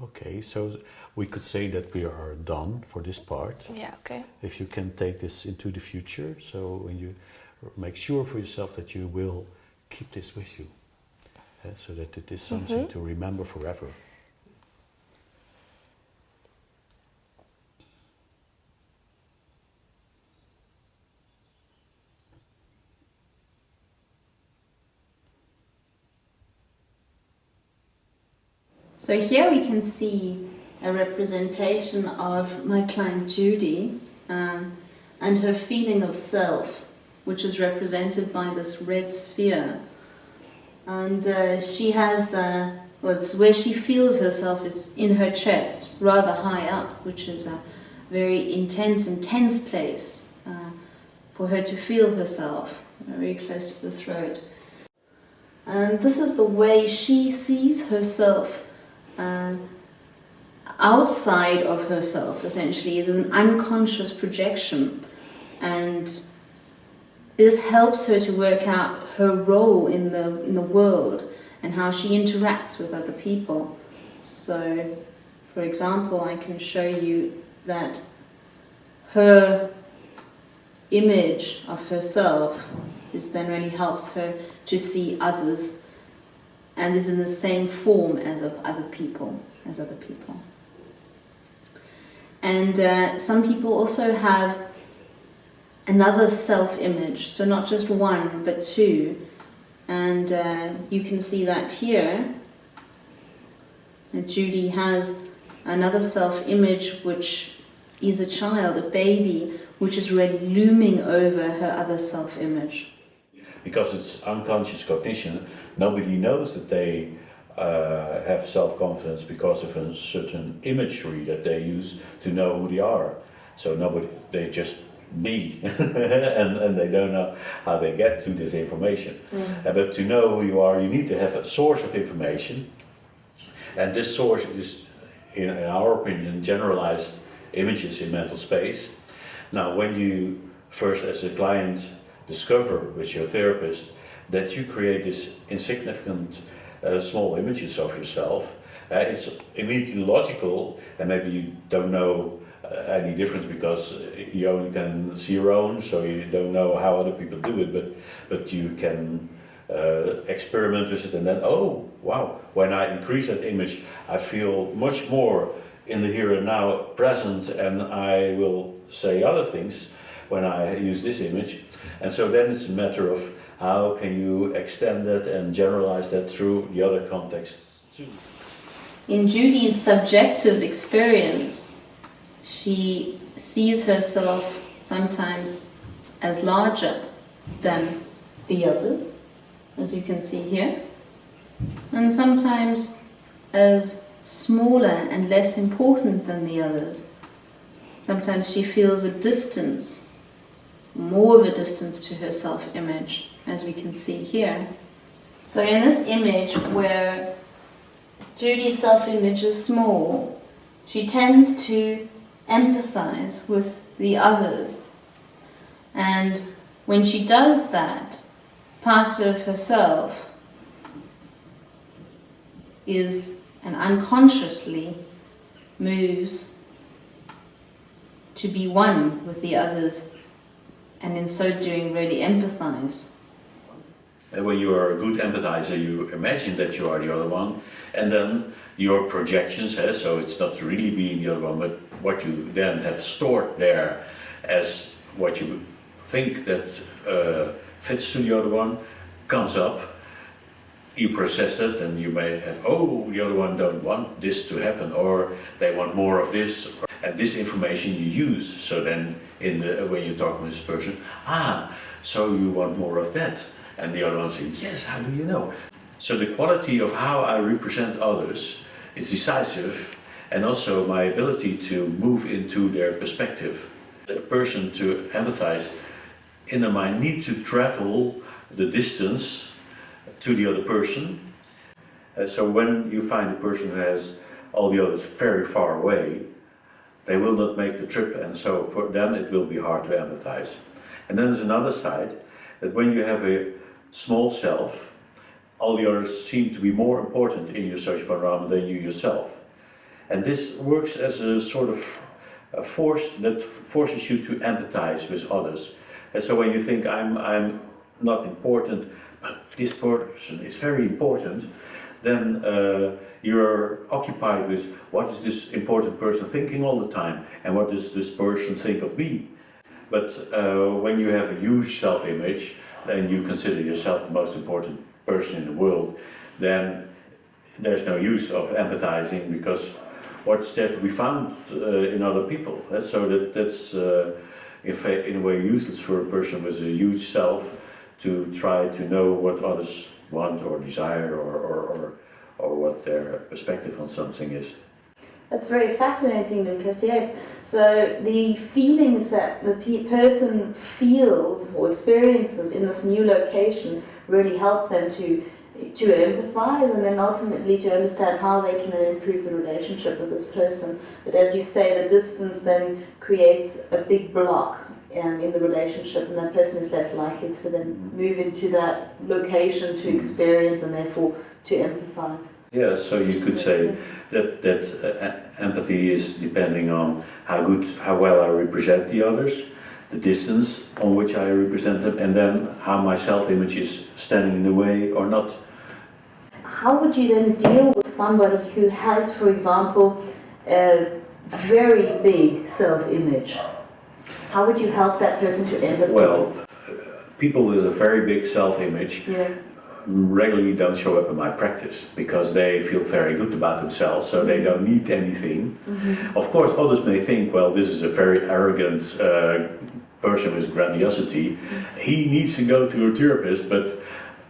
Speaker 4: Okay, so we could say that we are done for this part.
Speaker 5: Yeah, okay.
Speaker 4: If you can take this into the future, so when you make sure for yourself that you will keep this with you, so that it is something to remember forever.
Speaker 3: So here we can see a representation of my client Judy and her feeling of self, which is represented by this red sphere. And she has, it's where she feels herself is in her chest, rather high up, which is a very intense place for her to feel herself, very close to the throat. And this is the way she sees herself. Outside of herself, essentially, is an unconscious projection, and this helps her to work out her role in the world and how she interacts with other people. So, for example, I can show you that her image of herself then really helps her to see others and is in the same form as of other people. And some people also have another self-image, so not just one, but two. And you can see that here. And Judy has another self-image, which is a child, a baby, which is really looming over her other self-image.
Speaker 4: Because it's unconscious cognition, nobody knows that they have self-confidence because of a certain imagery that they use to know who they are. So they just be, and they don't know how they get to this information. But to know who you are, you need to have a source of information, and this source is, in our opinion, generalized images in mental space. Now, when you first, as a client, discover with your therapist that you create this insignificant small images of yourself, it's immediately logical, and maybe you don't know any difference because you only can see your own, so you don't know how other people do it, but you can experiment with it, and then, oh wow, when I increase that image I feel much more in the here and now present, and I will say other things when I use this image. And so then it's a matter of how can you extend that and generalize that through the other contexts too.
Speaker 3: In Judy's subjective experience, she sees herself sometimes as larger than the others, as you can see here, and sometimes as smaller and less important than the others. Sometimes she feels a distance, more of a distance to her self-image, as we can see here. So in this image where Judy's self-image is small, she tends to empathize with the others. And when she does that, part of herself is, and unconsciously moves to be one with the others, and in so doing really empathize.
Speaker 4: And when you are a good empathizer, you imagine that you are the other one, and then your projections, so it's not really being the other one, but what you then have stored there as what you think that fits to the other one, comes up, you process it, and you may have, oh, the other one don't want this to happen, or they want more of this, and this information you use. So then when you talk with this person, so you want more of that. And the other one says, yes, how do you know? So the quality of how I represent others is decisive, and also my ability to move into their perspective. A person to empathize, in the mind, need to travel the distance to the other person, So when you find a person who has all the others very far away, they will not make the trip, and so for them it will be hard to empathize. And then there's another side, that when you have a small self, all the others seem to be more important in your social panorama than you yourself. And this works as a sort of a force that forces you to empathize with others. And so when you think I'm not important, but this person is very important, then you're occupied with what is this important person thinking all the time, and what does this person think of me. But when you have a huge self-image, and you consider yourself the most important person in the world, then there's no use of empathizing, because what's there to be found in other people? So that's in a way useless for a person with a huge self to try to know what others want or desire, or what their perspective on something is.
Speaker 3: That's very fascinating, Lucas, yes. So the feelings that the person feels or experiences in this new location really help them to empathize, and then ultimately to understand how they can then improve the relationship with this person. But as you say, the distance then creates a big block in the relationship, and that person is less likely to then move into that location to experience and therefore to empathize.
Speaker 4: Yeah, so you could say that empathy is depending on how well I represent the others, the distance on which I represent them, and then how my self-image is standing in the way or not.
Speaker 3: How would you then deal with somebody who has, for example, a very big self-image? How would you help that person to empathize?
Speaker 4: Well, people with a very big self-image regularly don't show up in my practice, because they feel very good about themselves, so they don't need anything. Of course, others may think, well, this is a very arrogant person with grandiosity. He needs to go to a therapist, but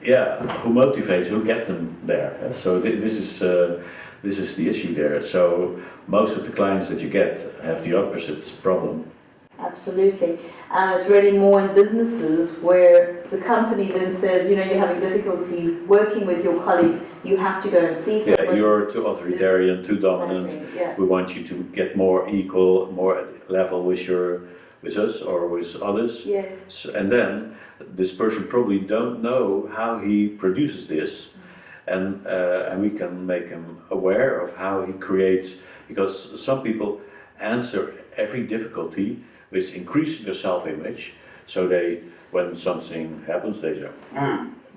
Speaker 4: yeah, who motivates, who gets them there? So this is the issue there. So most of the clients that you get have the opposite problem.
Speaker 3: Absolutely. It's really more in businesses where the company then says, you know, you're having difficulty working with your colleagues, you have to go and see somebody.
Speaker 4: Yeah, you're too authoritarian, too dominant.
Speaker 3: Exactly, yeah.
Speaker 4: We want you to get more equal, more at level with us or with others.
Speaker 3: Yes.
Speaker 4: So, and then this person probably don't know how he produces this, and we can make him aware of how he creates, because some people answer every difficulty with increasing their self-image. So when something happens, they say,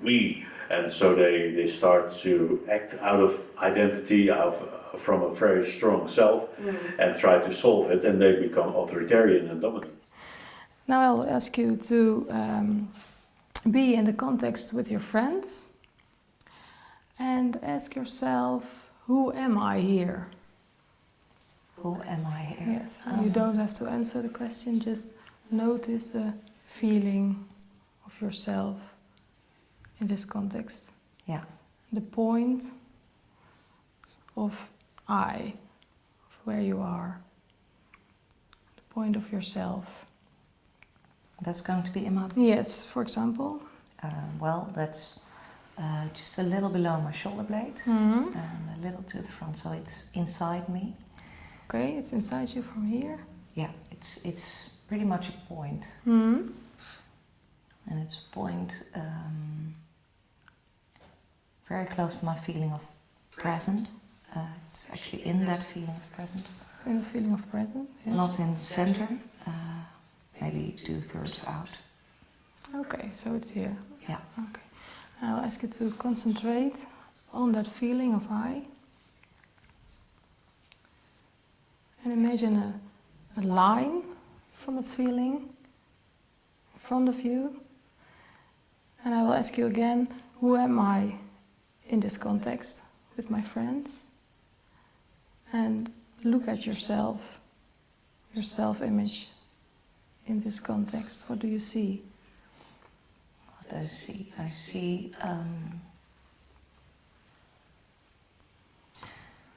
Speaker 4: me, and so they start to act out of identity, from a very strong self, and try to solve it, and they become authoritarian and dominant.
Speaker 1: Now I'll ask you to be in the context with your friends and ask yourself, who am I here?
Speaker 2: Who am I here?
Speaker 1: Yes, you don't have to answer the question, just notice the feeling of yourself in this context.
Speaker 2: Yeah.
Speaker 1: The point of I, of where you are. The point of yourself.
Speaker 2: That's going to be Emma.
Speaker 1: Yes, for example.
Speaker 2: Well, that's just a little below my shoulder blades and a little to the front, so it's inside me.
Speaker 1: Okay, it's inside you from here.
Speaker 2: Yeah, it's pretty much a point,
Speaker 1: Mm-hmm.
Speaker 2: and it's a point very close to my feeling of present. It's actually in that feeling of present.
Speaker 1: It's in the feeling of present. Yes.
Speaker 2: Not in the center, maybe 2/3 out.
Speaker 1: Okay, so it's here.
Speaker 2: Yeah.
Speaker 1: Okay. I'll ask you to concentrate on that feeling of I. And imagine a line from that feeling in front of you. And I will ask you again, who am I in this context with my friends? And look at yourself, your self-image in this context. What do you see?
Speaker 2: What do I see? I see.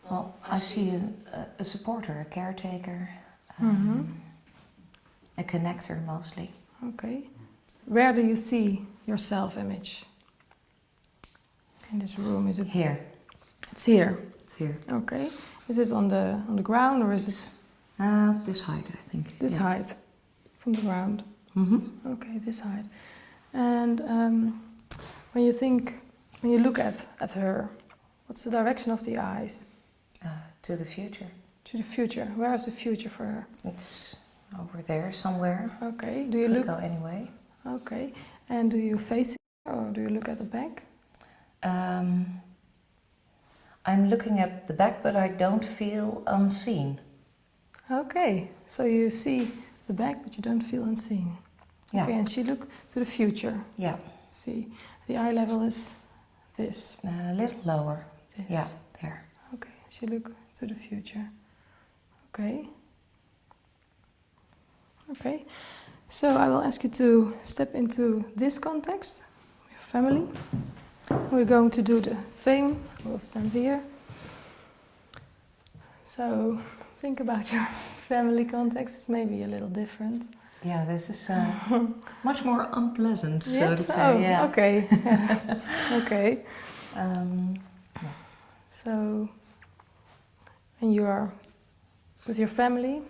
Speaker 2: Well, I see a supporter, a caretaker, a connector mostly.
Speaker 1: Okay. Where do you see your self-image? In this room, is it
Speaker 2: Here.
Speaker 1: It's here.
Speaker 2: It's here.
Speaker 1: Okay. Is it on the ground or is it
Speaker 2: This height, I think.
Speaker 1: this height from the ground?
Speaker 2: Mm-hmm.
Speaker 1: Okay, this height. And when you look at her, what's the direction of the eyes?
Speaker 2: To the future.
Speaker 1: To the future. Where is the future for her?
Speaker 2: It's over there somewhere.
Speaker 1: Okay. Do you
Speaker 2: Could
Speaker 1: look?
Speaker 2: go anyway.
Speaker 1: Okay. And do you face it or do you look at the back?
Speaker 2: I'm looking at the back, but I don't feel unseen.
Speaker 1: Okay. So you see the back, but you don't feel unseen.
Speaker 2: Yeah.
Speaker 1: Okay. And she look to the future.
Speaker 2: Yeah.
Speaker 1: See, the eye level is this.
Speaker 2: A little lower.
Speaker 1: This.
Speaker 2: Yeah, there.
Speaker 1: Okay. She look to the future. Okay. Okay. So I will ask you to step into this context, your family. We're going to do the same. We'll stand here. So think about your family context. It's maybe a little different.
Speaker 2: Yeah, this is much more unpleasant, so
Speaker 1: Yes?
Speaker 2: to say.
Speaker 1: Oh,
Speaker 2: Yeah.
Speaker 1: okay. Yeah. Okay.
Speaker 2: Yeah.
Speaker 1: So, and you are with your family,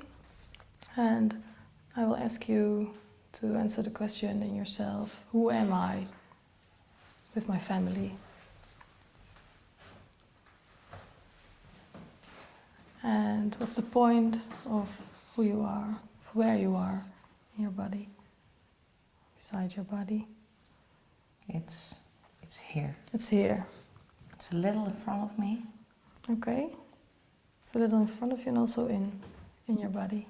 Speaker 1: and I will ask you to answer the question in yourself: who am I with my family? And what's the point of who you are, of where you are in your body, beside your body?
Speaker 2: It's here.
Speaker 1: It's here.
Speaker 2: It's a little in front of me.
Speaker 1: Okay. It's a little in front of you and also in your body.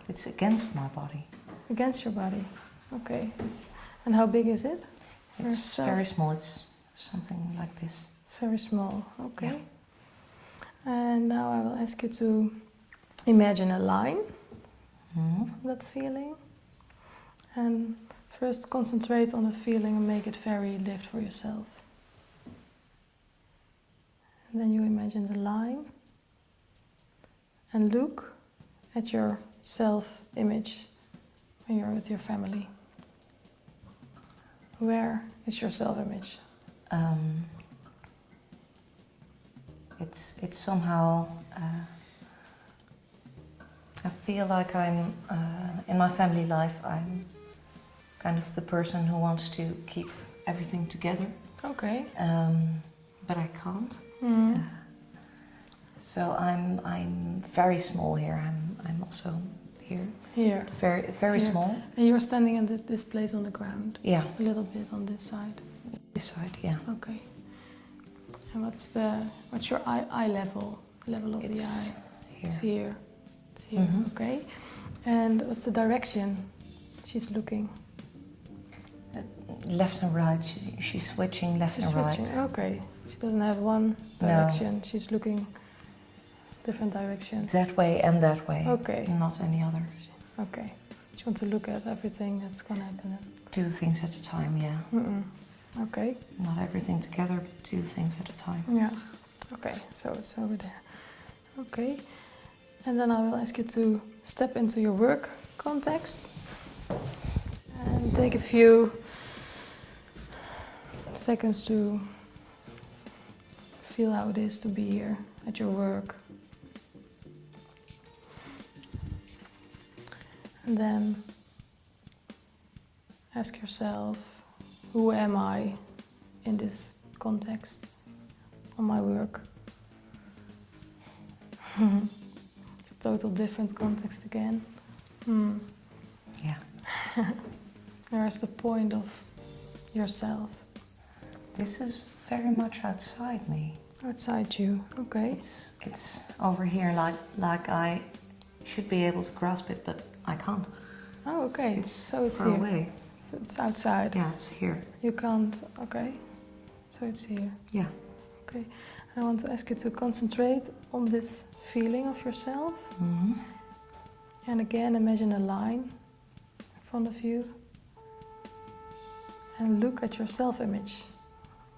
Speaker 2: It's against my body.
Speaker 1: Against your body. Okay. And how big is it?
Speaker 2: It's
Speaker 1: Yourself?
Speaker 2: very small. It's something like this.
Speaker 1: It's very small. Okay.
Speaker 2: Yeah.
Speaker 1: And now I will ask you to imagine a line
Speaker 2: Mm-hmm.
Speaker 1: of that feeling. And first concentrate on the feeling and make it very lived for yourself. And then you imagine the line and look at your self-image when you're with your family. Where is your self-image?
Speaker 2: It's somehow. I feel like I'm in my family life. I'm kind of the person who wants to keep everything together,
Speaker 1: Okay.
Speaker 2: but I can't.
Speaker 1: Mm.
Speaker 2: So I'm very small here. I'm also here.
Speaker 1: Here.
Speaker 2: Very
Speaker 1: Here.
Speaker 2: small.
Speaker 1: And you're standing in this place on the ground.
Speaker 2: Yeah,
Speaker 1: A little bit on this side.
Speaker 2: this side. Yeah.
Speaker 1: Okay. And what's your eye level? Level of the eye. It's
Speaker 2: Here.
Speaker 1: here. It's here.
Speaker 2: Mhm.
Speaker 1: Okay. And what's the direction she's looking?
Speaker 2: Left and right. She's switching left
Speaker 1: She's
Speaker 2: and
Speaker 1: switching.
Speaker 2: right.
Speaker 1: Okay. She doesn't have one
Speaker 2: No.
Speaker 1: direction. She's looking different directions.
Speaker 2: That way and that way.
Speaker 1: Okay.
Speaker 2: Not any others.
Speaker 1: Okay. You want to look at everything that's gonna happen.
Speaker 2: Two things at a time. Yeah.
Speaker 1: Mm-mm. Okay.
Speaker 2: Not everything together, but two things at a time.
Speaker 1: Yeah. Okay. So it's over there. Okay. And then I will ask you to step into your work context and take a few seconds to feel how it is to be here at your work. And then ask yourself, who am I in this context on my work? It's a total different context again.
Speaker 2: Yeah.
Speaker 1: Where's the point of yourself?
Speaker 2: This is very much outside me.
Speaker 1: Outside you, okay.
Speaker 2: It's over here, like I should be able to grasp it, but I can't.
Speaker 1: Oh, okay.
Speaker 2: It's
Speaker 1: So it's
Speaker 2: far
Speaker 1: here.
Speaker 2: away.
Speaker 1: It's outside.
Speaker 2: Yeah, it's here.
Speaker 1: You can't. Okay. So it's here.
Speaker 2: Yeah.
Speaker 1: Okay. I want to ask you to concentrate on this feeling of yourself.
Speaker 2: Mm-hmm.
Speaker 1: And again, imagine a line in front of you. And look at your self-image.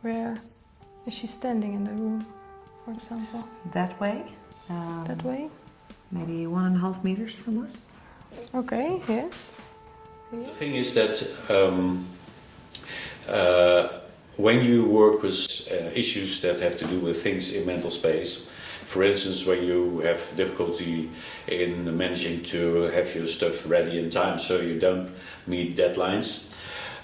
Speaker 1: Where is she standing in the room, for example?
Speaker 2: That way.
Speaker 1: That way?
Speaker 2: Maybe 1.5 meters from us.
Speaker 1: Okay, yes.
Speaker 4: The thing is that when you work with issues that have to do with things in mental space, for instance, when you have difficulty in managing to have your stuff ready in time so you don't meet deadlines,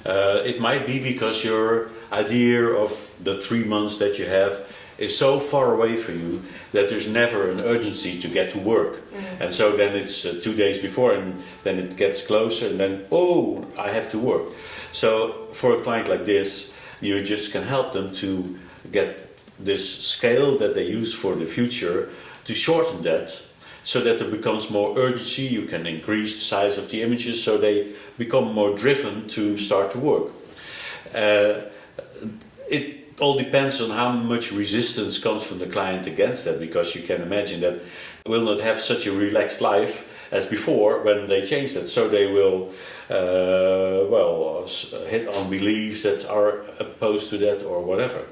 Speaker 4: it might be because your idea of the 3 months that you have is so far away from you that there's never an urgency to get to work. And so then it's 2 days before, and then it gets closer, and then, oh, I have to work. So for a client like this, you just can help them to get this scale that they use for the future, to shorten that, so that there becomes more urgency. You can increase the size of the images so they become more driven to start to work. It all depends on how much resistance comes from the client against that, because you can imagine that they will not have such a relaxed life as before when they change that. So they will hit on beliefs that are opposed to that or whatever.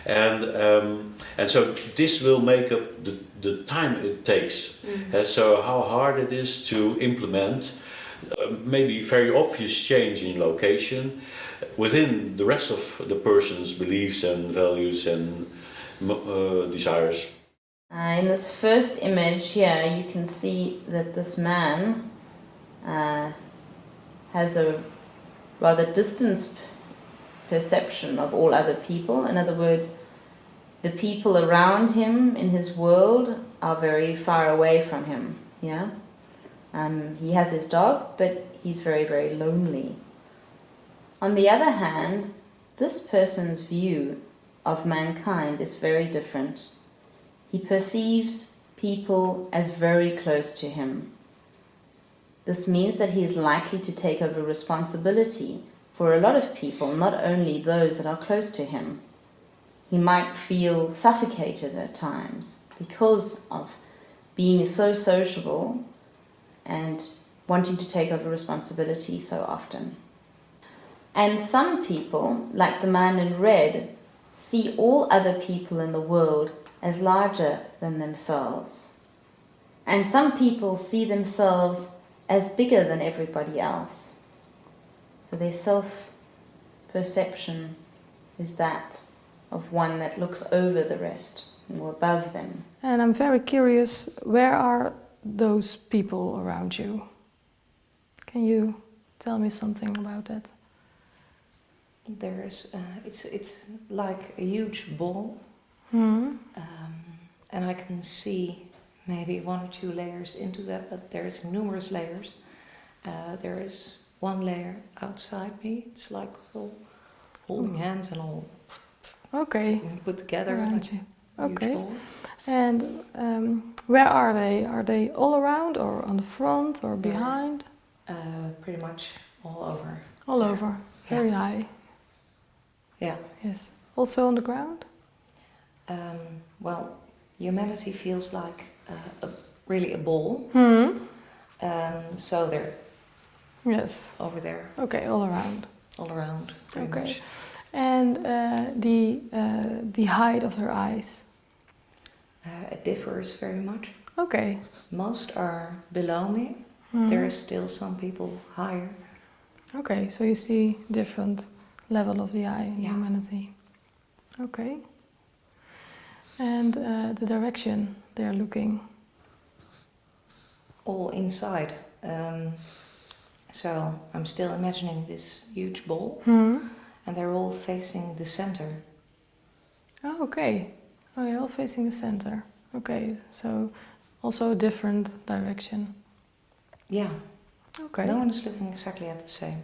Speaker 4: And so this will make up the time it takes. So how hard it is to implement maybe very obvious change in location within the rest of the person's beliefs and values and desires.
Speaker 3: In this first image here, you can see that this man has a rather distanced perception of all other people. In other words, the people around him in his world are very far away from him. Yeah, he has his dog, but he's very, very lonely. On the other hand, this person's view of mankind is very different. He perceives people as very close to him. This means that he is likely to take over responsibility for a lot of people, not only those that are close to him. He might feel suffocated at times because of being so sociable and wanting to take over responsibility so often. And some people, like the man in red, see all other people in the world as larger than themselves. And some people see themselves as bigger than everybody else. So their self-perception is that of one that looks over the rest or above them.
Speaker 1: And I'm very curious, where are those people around you? Can you tell me something about that?
Speaker 2: There's, it's like a huge ball, and I can see maybe 1 or 2 layers into that, but there's numerous layers. There is one layer outside me. It's like all holding hands and all.
Speaker 1: Okay.
Speaker 2: Put together.
Speaker 1: Around you. Okay.
Speaker 2: Ball.
Speaker 1: And where are they? Are they all around, or on the front, or behind?
Speaker 2: Pretty much all over.
Speaker 1: All over. Very high.
Speaker 2: Yeah.
Speaker 1: Yes. Also on the ground?
Speaker 2: Well, humanity feels like really a ball. So they're over there.
Speaker 1: Okay, all around.
Speaker 2: All around, pretty much.
Speaker 1: And the height of her eyes?
Speaker 2: It differs very much.
Speaker 1: Okay.
Speaker 2: Most are below me. There are still some people higher.
Speaker 1: Okay, so you see different level of the eye in humanity. Okay. And the direction they're looking?
Speaker 2: All inside. So I'm still imagining this huge ball, and they're all facing the center.
Speaker 1: Oh, okay. Oh, you're all facing the center. Okay, so also a different direction.
Speaker 2: Yeah.
Speaker 1: Okay.
Speaker 2: No one is looking exactly at the same.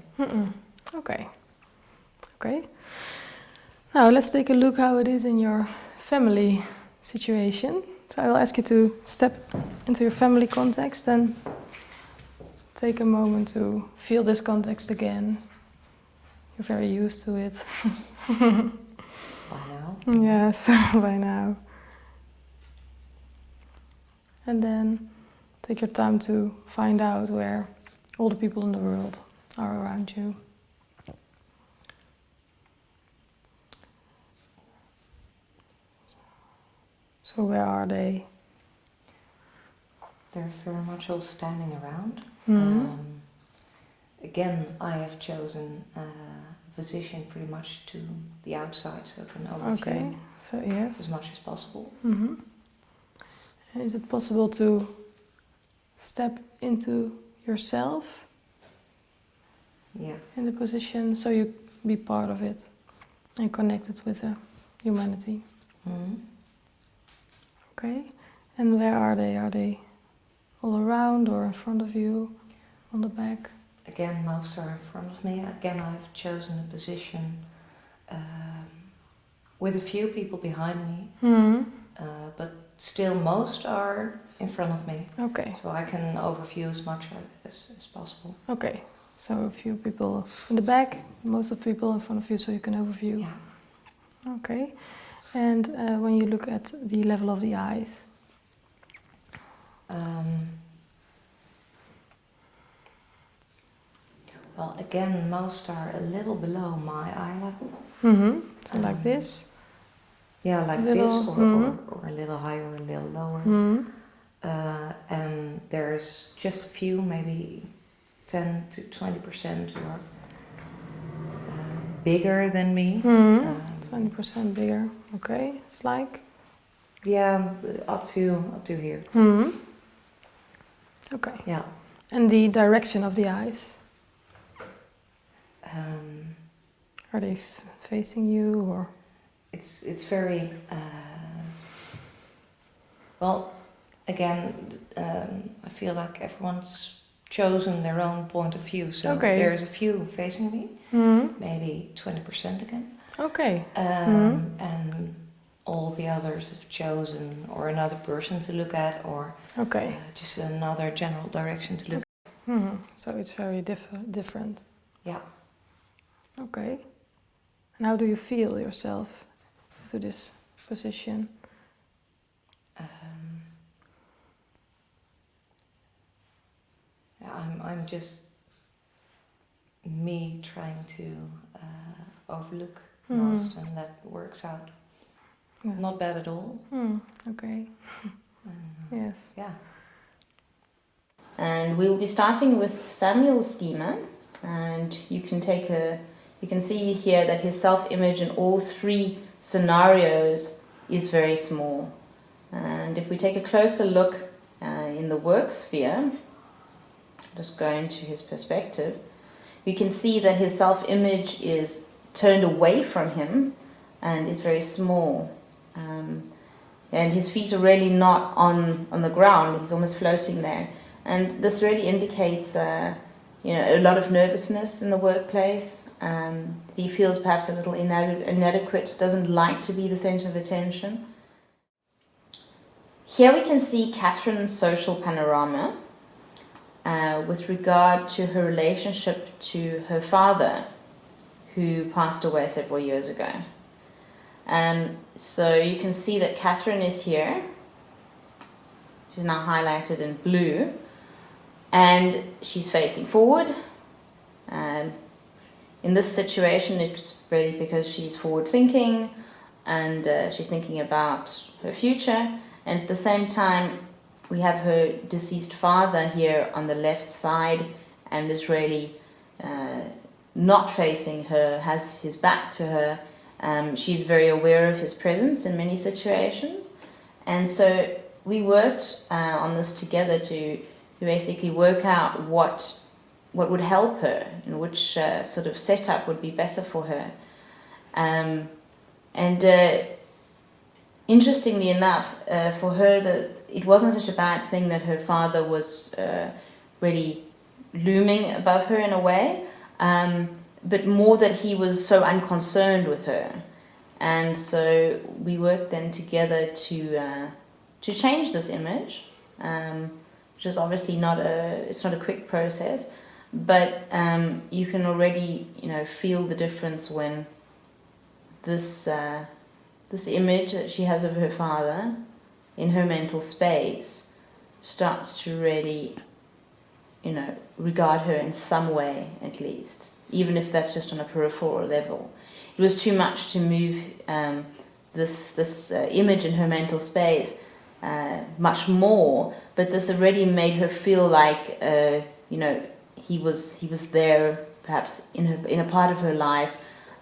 Speaker 1: Okay. Okay. Now let's take a look how it is in your family situation. So I will ask you to step into your family context and take a moment to feel this context again. You're very used to it.
Speaker 2: By now?
Speaker 1: Yes, by now. And then take your time to find out where all the people in the world are around you. So where are they?
Speaker 2: They're very much all standing around. Again, I have chosen position pretty much to the outside, so I can overview
Speaker 1: Okay, so yes.
Speaker 2: as much as possible.
Speaker 1: Mm-hmm. And is it possible to step into yourself
Speaker 2: Yeah.
Speaker 1: in the position so you be part of it and connected with the humanity?
Speaker 2: Mhm.
Speaker 1: Okay, and where are they? Are they all around or in front of you, on the back?
Speaker 2: Again, most are in front of me. Again, I've chosen a position with a few people behind me, but still most are in front of me.
Speaker 1: Okay,
Speaker 2: So I can overview as much as possible.
Speaker 1: okay. So a few people in the back, most of the people in front of you, so you can overview.
Speaker 2: Yeah.
Speaker 1: Okay, and when you look at the level of the eyes,
Speaker 2: Well, again, most are a little below my eye level.
Speaker 1: so like this.
Speaker 2: Yeah, like
Speaker 1: Little,
Speaker 2: this, or a little higher, or a little lower. And there's just a few, maybe 10 to 20% who are bigger than me.
Speaker 1: 20% bigger. Okay, it's like.
Speaker 2: Yeah, up to here.
Speaker 1: Okay.
Speaker 2: Yeah.
Speaker 1: And the direction of the eyes, are they facing you or?
Speaker 2: It's very well. Again, I feel like everyone's chosen their own point of view. So
Speaker 1: Okay.
Speaker 2: there's a few facing me, maybe 20% again.
Speaker 1: Okay.
Speaker 2: And all the others have chosen or another person to look at, or
Speaker 1: Okay.
Speaker 2: just another general direction to look at.
Speaker 1: So it's very different.
Speaker 2: Yeah.
Speaker 1: Okay. And how do you feel yourself to this position?
Speaker 2: I'm just me trying to overlook most, and that works out.
Speaker 1: Yes.
Speaker 2: Not bad at all.
Speaker 1: Okay. Yes.
Speaker 2: Yeah.
Speaker 3: And we will be starting with Samuel's schema, and you can see here that his self-image in all three scenarios is very small. And if we take a closer look in the work sphere, just go into his perspective, we can see that his self-image is turned away from him and is very small. And his feet are really not on the ground, he's almost floating there. And this really indicates a lot of nervousness in the workplace. He feels perhaps a little inadequate, doesn't like to be the center of attention. Here we can see Catherine's social panorama with regard to her relationship to her father, who passed away several years ago. So you can see that Catherine is here. She's now highlighted in blue. And she's facing forward. In this situation, it's really because she's forward thinking and she's thinking about her future. And at the same time, we have her deceased father here on the left side and is really not facing her, has his back to her. She's very aware of his presence in many situations. And so we worked on this together to basically work out what would help her and which sort of setup would be better for her. And interestingly enough, for her, that it wasn't such a bad thing that her father was really looming above her in a way, but more that he was so unconcerned with her. And so we worked then together to change this image, which is obviously not a quick process, but you can already feel the difference when this image that she has of her father in her mental space starts to really regard her in some way, at least, even if that's just on a peripheral level. It was too much to move this image in her mental space much more, but this already made her feel like he was there
Speaker 6: perhaps in a part of her life,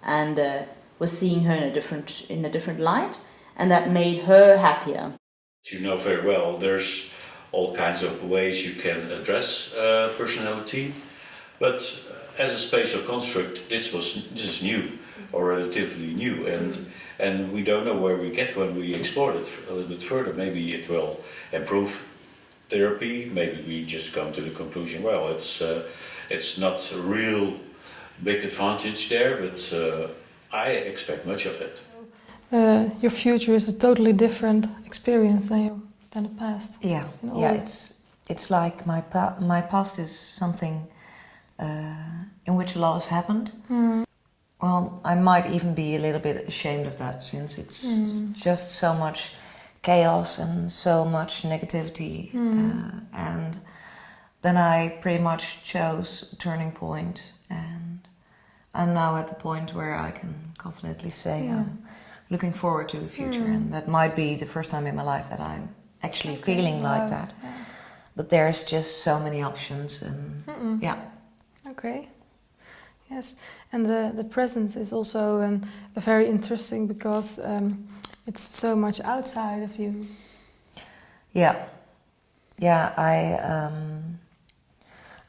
Speaker 6: and was seeing her in a different light, and that made her happier.
Speaker 4: You know very well, there's all kinds of ways you can address personality, but as a spatial construct, this is new, or relatively new, and we don't know where we get when we explore it a little bit further. Maybe it will improve therapy. Maybe we just come to the conclusion, well, it's not a real big advantage there, but I expect much of it.
Speaker 1: Your future is a totally different experience than the past.
Speaker 7: Yeah, yeah. It's like my past is something in which a lot has happened. Well, I might even be a little bit ashamed of that, since it's just so much chaos and so much negativity, and then I pretty much chose a turning point, and I'm now at the point where I can confidently say I'm looking forward to the future, and that might be the first time in my life that I'm actually feeling like that. Yeah. But there's just so many options, and yeah.
Speaker 1: Okay. Yes, and the present is also a very interesting, because it's so much outside of you.
Speaker 7: Yeah, yeah.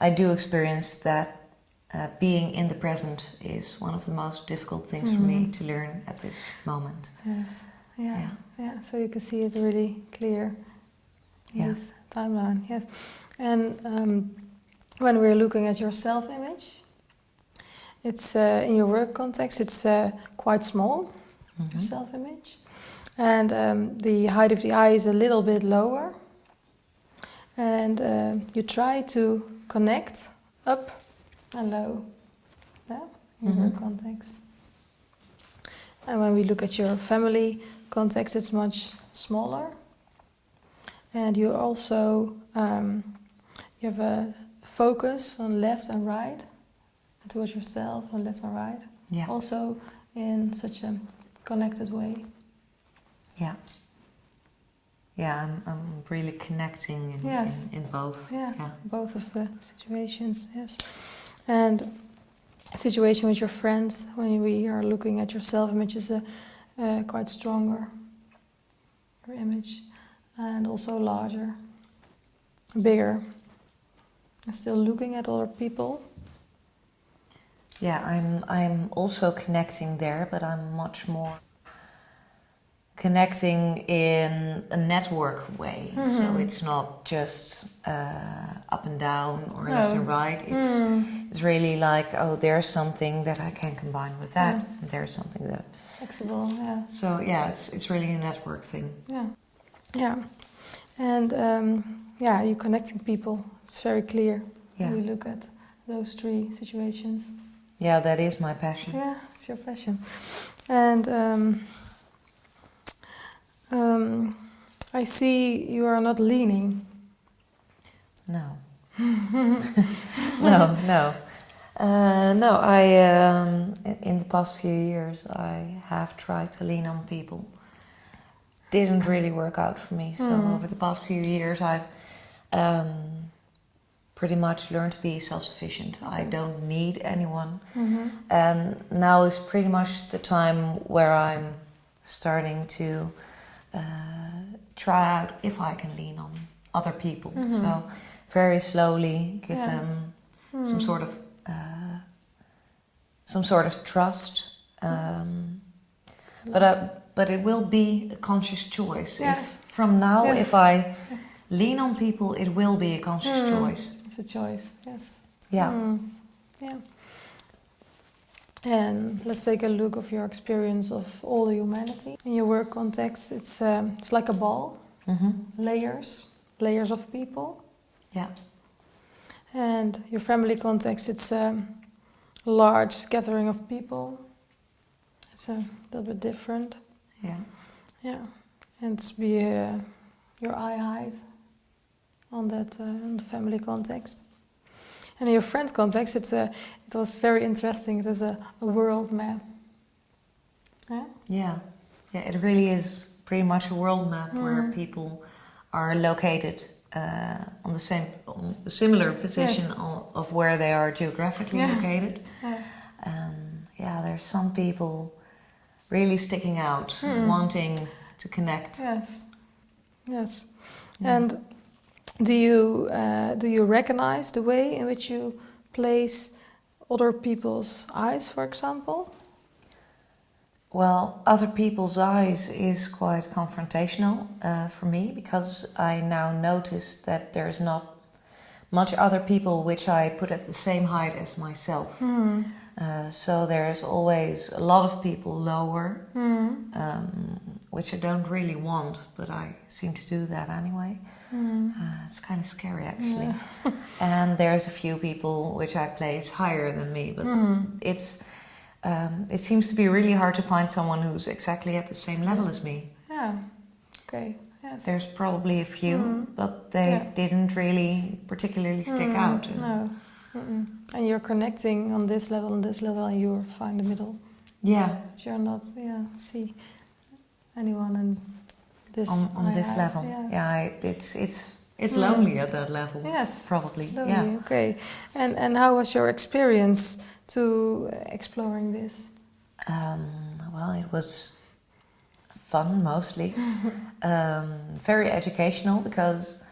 Speaker 7: I do experience that being in the present is one of the most difficult things for me to learn at this moment.
Speaker 1: Yes. Yeah. So you can see it really clear. In this timeline. Yes, and when we're looking at your self-image, it's in your work context, it's quite small, your self-image. And the height of the eye is a little bit lower. And you try to connect up and low, in your work context. And when we look at your family context, it's much smaller. And you also you have a focus on left and right, towards yourself on left and right.
Speaker 7: Yeah.
Speaker 1: Also in such a connected way.
Speaker 7: Yeah. Yeah, I'm really connecting in both.
Speaker 1: Yeah, both of the situations, yes. And a situation with your friends, when we are looking at your self-image, is a quite stronger image, and also larger, bigger. And still looking at other people.
Speaker 7: Yeah, I'm also connecting there, but I'm much more connecting in a network way. So it's not just up and down or left and right. It's really like, oh, there's something that I can combine with that, and there's something that
Speaker 1: flexible. Yeah.
Speaker 7: So yeah, it's really a network thing.
Speaker 1: Yeah, and you connecting people. It's very clear.
Speaker 7: Yeah.
Speaker 1: When we look at those three situations.
Speaker 7: Yeah, that is my passion.
Speaker 1: Yeah, it's your passion. And I see you are not leaning.
Speaker 7: No. No. I in the past few years I have tried to lean on people. Didn't really work out for me. So over the past few years I've pretty much learned to be self-sufficient. I don't need anyone. And now is pretty much the time where I'm starting to try out if I can lean on other people. So very slowly give them some sort of trust. But it will be a conscious choice.
Speaker 1: Yeah.
Speaker 7: If from now, if I lean on people, it will be a conscious choice.
Speaker 1: It's a choice, yes.
Speaker 7: Yeah.
Speaker 1: Yeah. And let's take a look of your experience of all the humanity. In your work context, it's like a ball, layers of people.
Speaker 7: Yeah.
Speaker 1: And your family context, it's a large gathering of people. It's a little bit different. Yeah. And it's your eye height on that on the family context. And in your friend context, it was very interesting. It is a world map.
Speaker 7: Yeah. It really is pretty much a world map where people are located on the similar position
Speaker 1: Yes.
Speaker 7: of where they are geographically
Speaker 1: Yeah.
Speaker 7: located.
Speaker 1: Yeah.
Speaker 7: And yeah, there's some people really sticking out, wanting to connect.
Speaker 1: Yes. Yes.
Speaker 7: Yeah.
Speaker 1: And do you recognize the way in which you place other people's eyes, for example?
Speaker 7: Well, other people's eyes is quite confrontational for me, because I now notice that there's not much other people which I put at the same height as myself. So there's always a lot of people lower, which I don't really want, but I seem to do that anyway. It's kind of scary, actually. And there's a few people which I place higher than me, but it seems to be really hard to find someone who's exactly at the same level as me.
Speaker 1: Yeah. Okay. Yes.
Speaker 7: There's probably a few, but they didn't really particularly stick out.
Speaker 1: No. And you're connecting on this level and this level, and you find the middle.
Speaker 7: Yeah,
Speaker 1: But you're not, see anyone in this
Speaker 7: on this
Speaker 1: high,
Speaker 7: level.
Speaker 1: Yeah.
Speaker 7: Yeah, it's lonely at that level.
Speaker 1: Yes.
Speaker 7: Probably.
Speaker 1: Lovely.
Speaker 7: Yeah.
Speaker 1: Okay. And how was your experience to exploring this?
Speaker 7: Well, it was fun mostly. Very educational, because,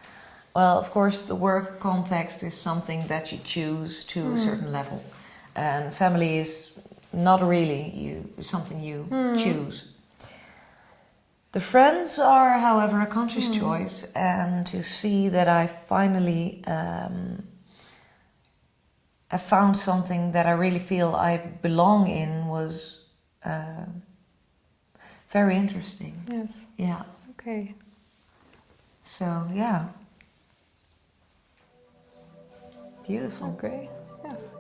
Speaker 7: well, of course, the work context is something that you choose to a certain level, and family is not really something you choose. The friends are, however, a conscious choice, and to see that I finally I found something that I really feel I belong in was very interesting.
Speaker 1: Yes.
Speaker 7: Yeah.
Speaker 1: Okay.
Speaker 7: So, yeah. Beautiful.
Speaker 1: Okay. Yes.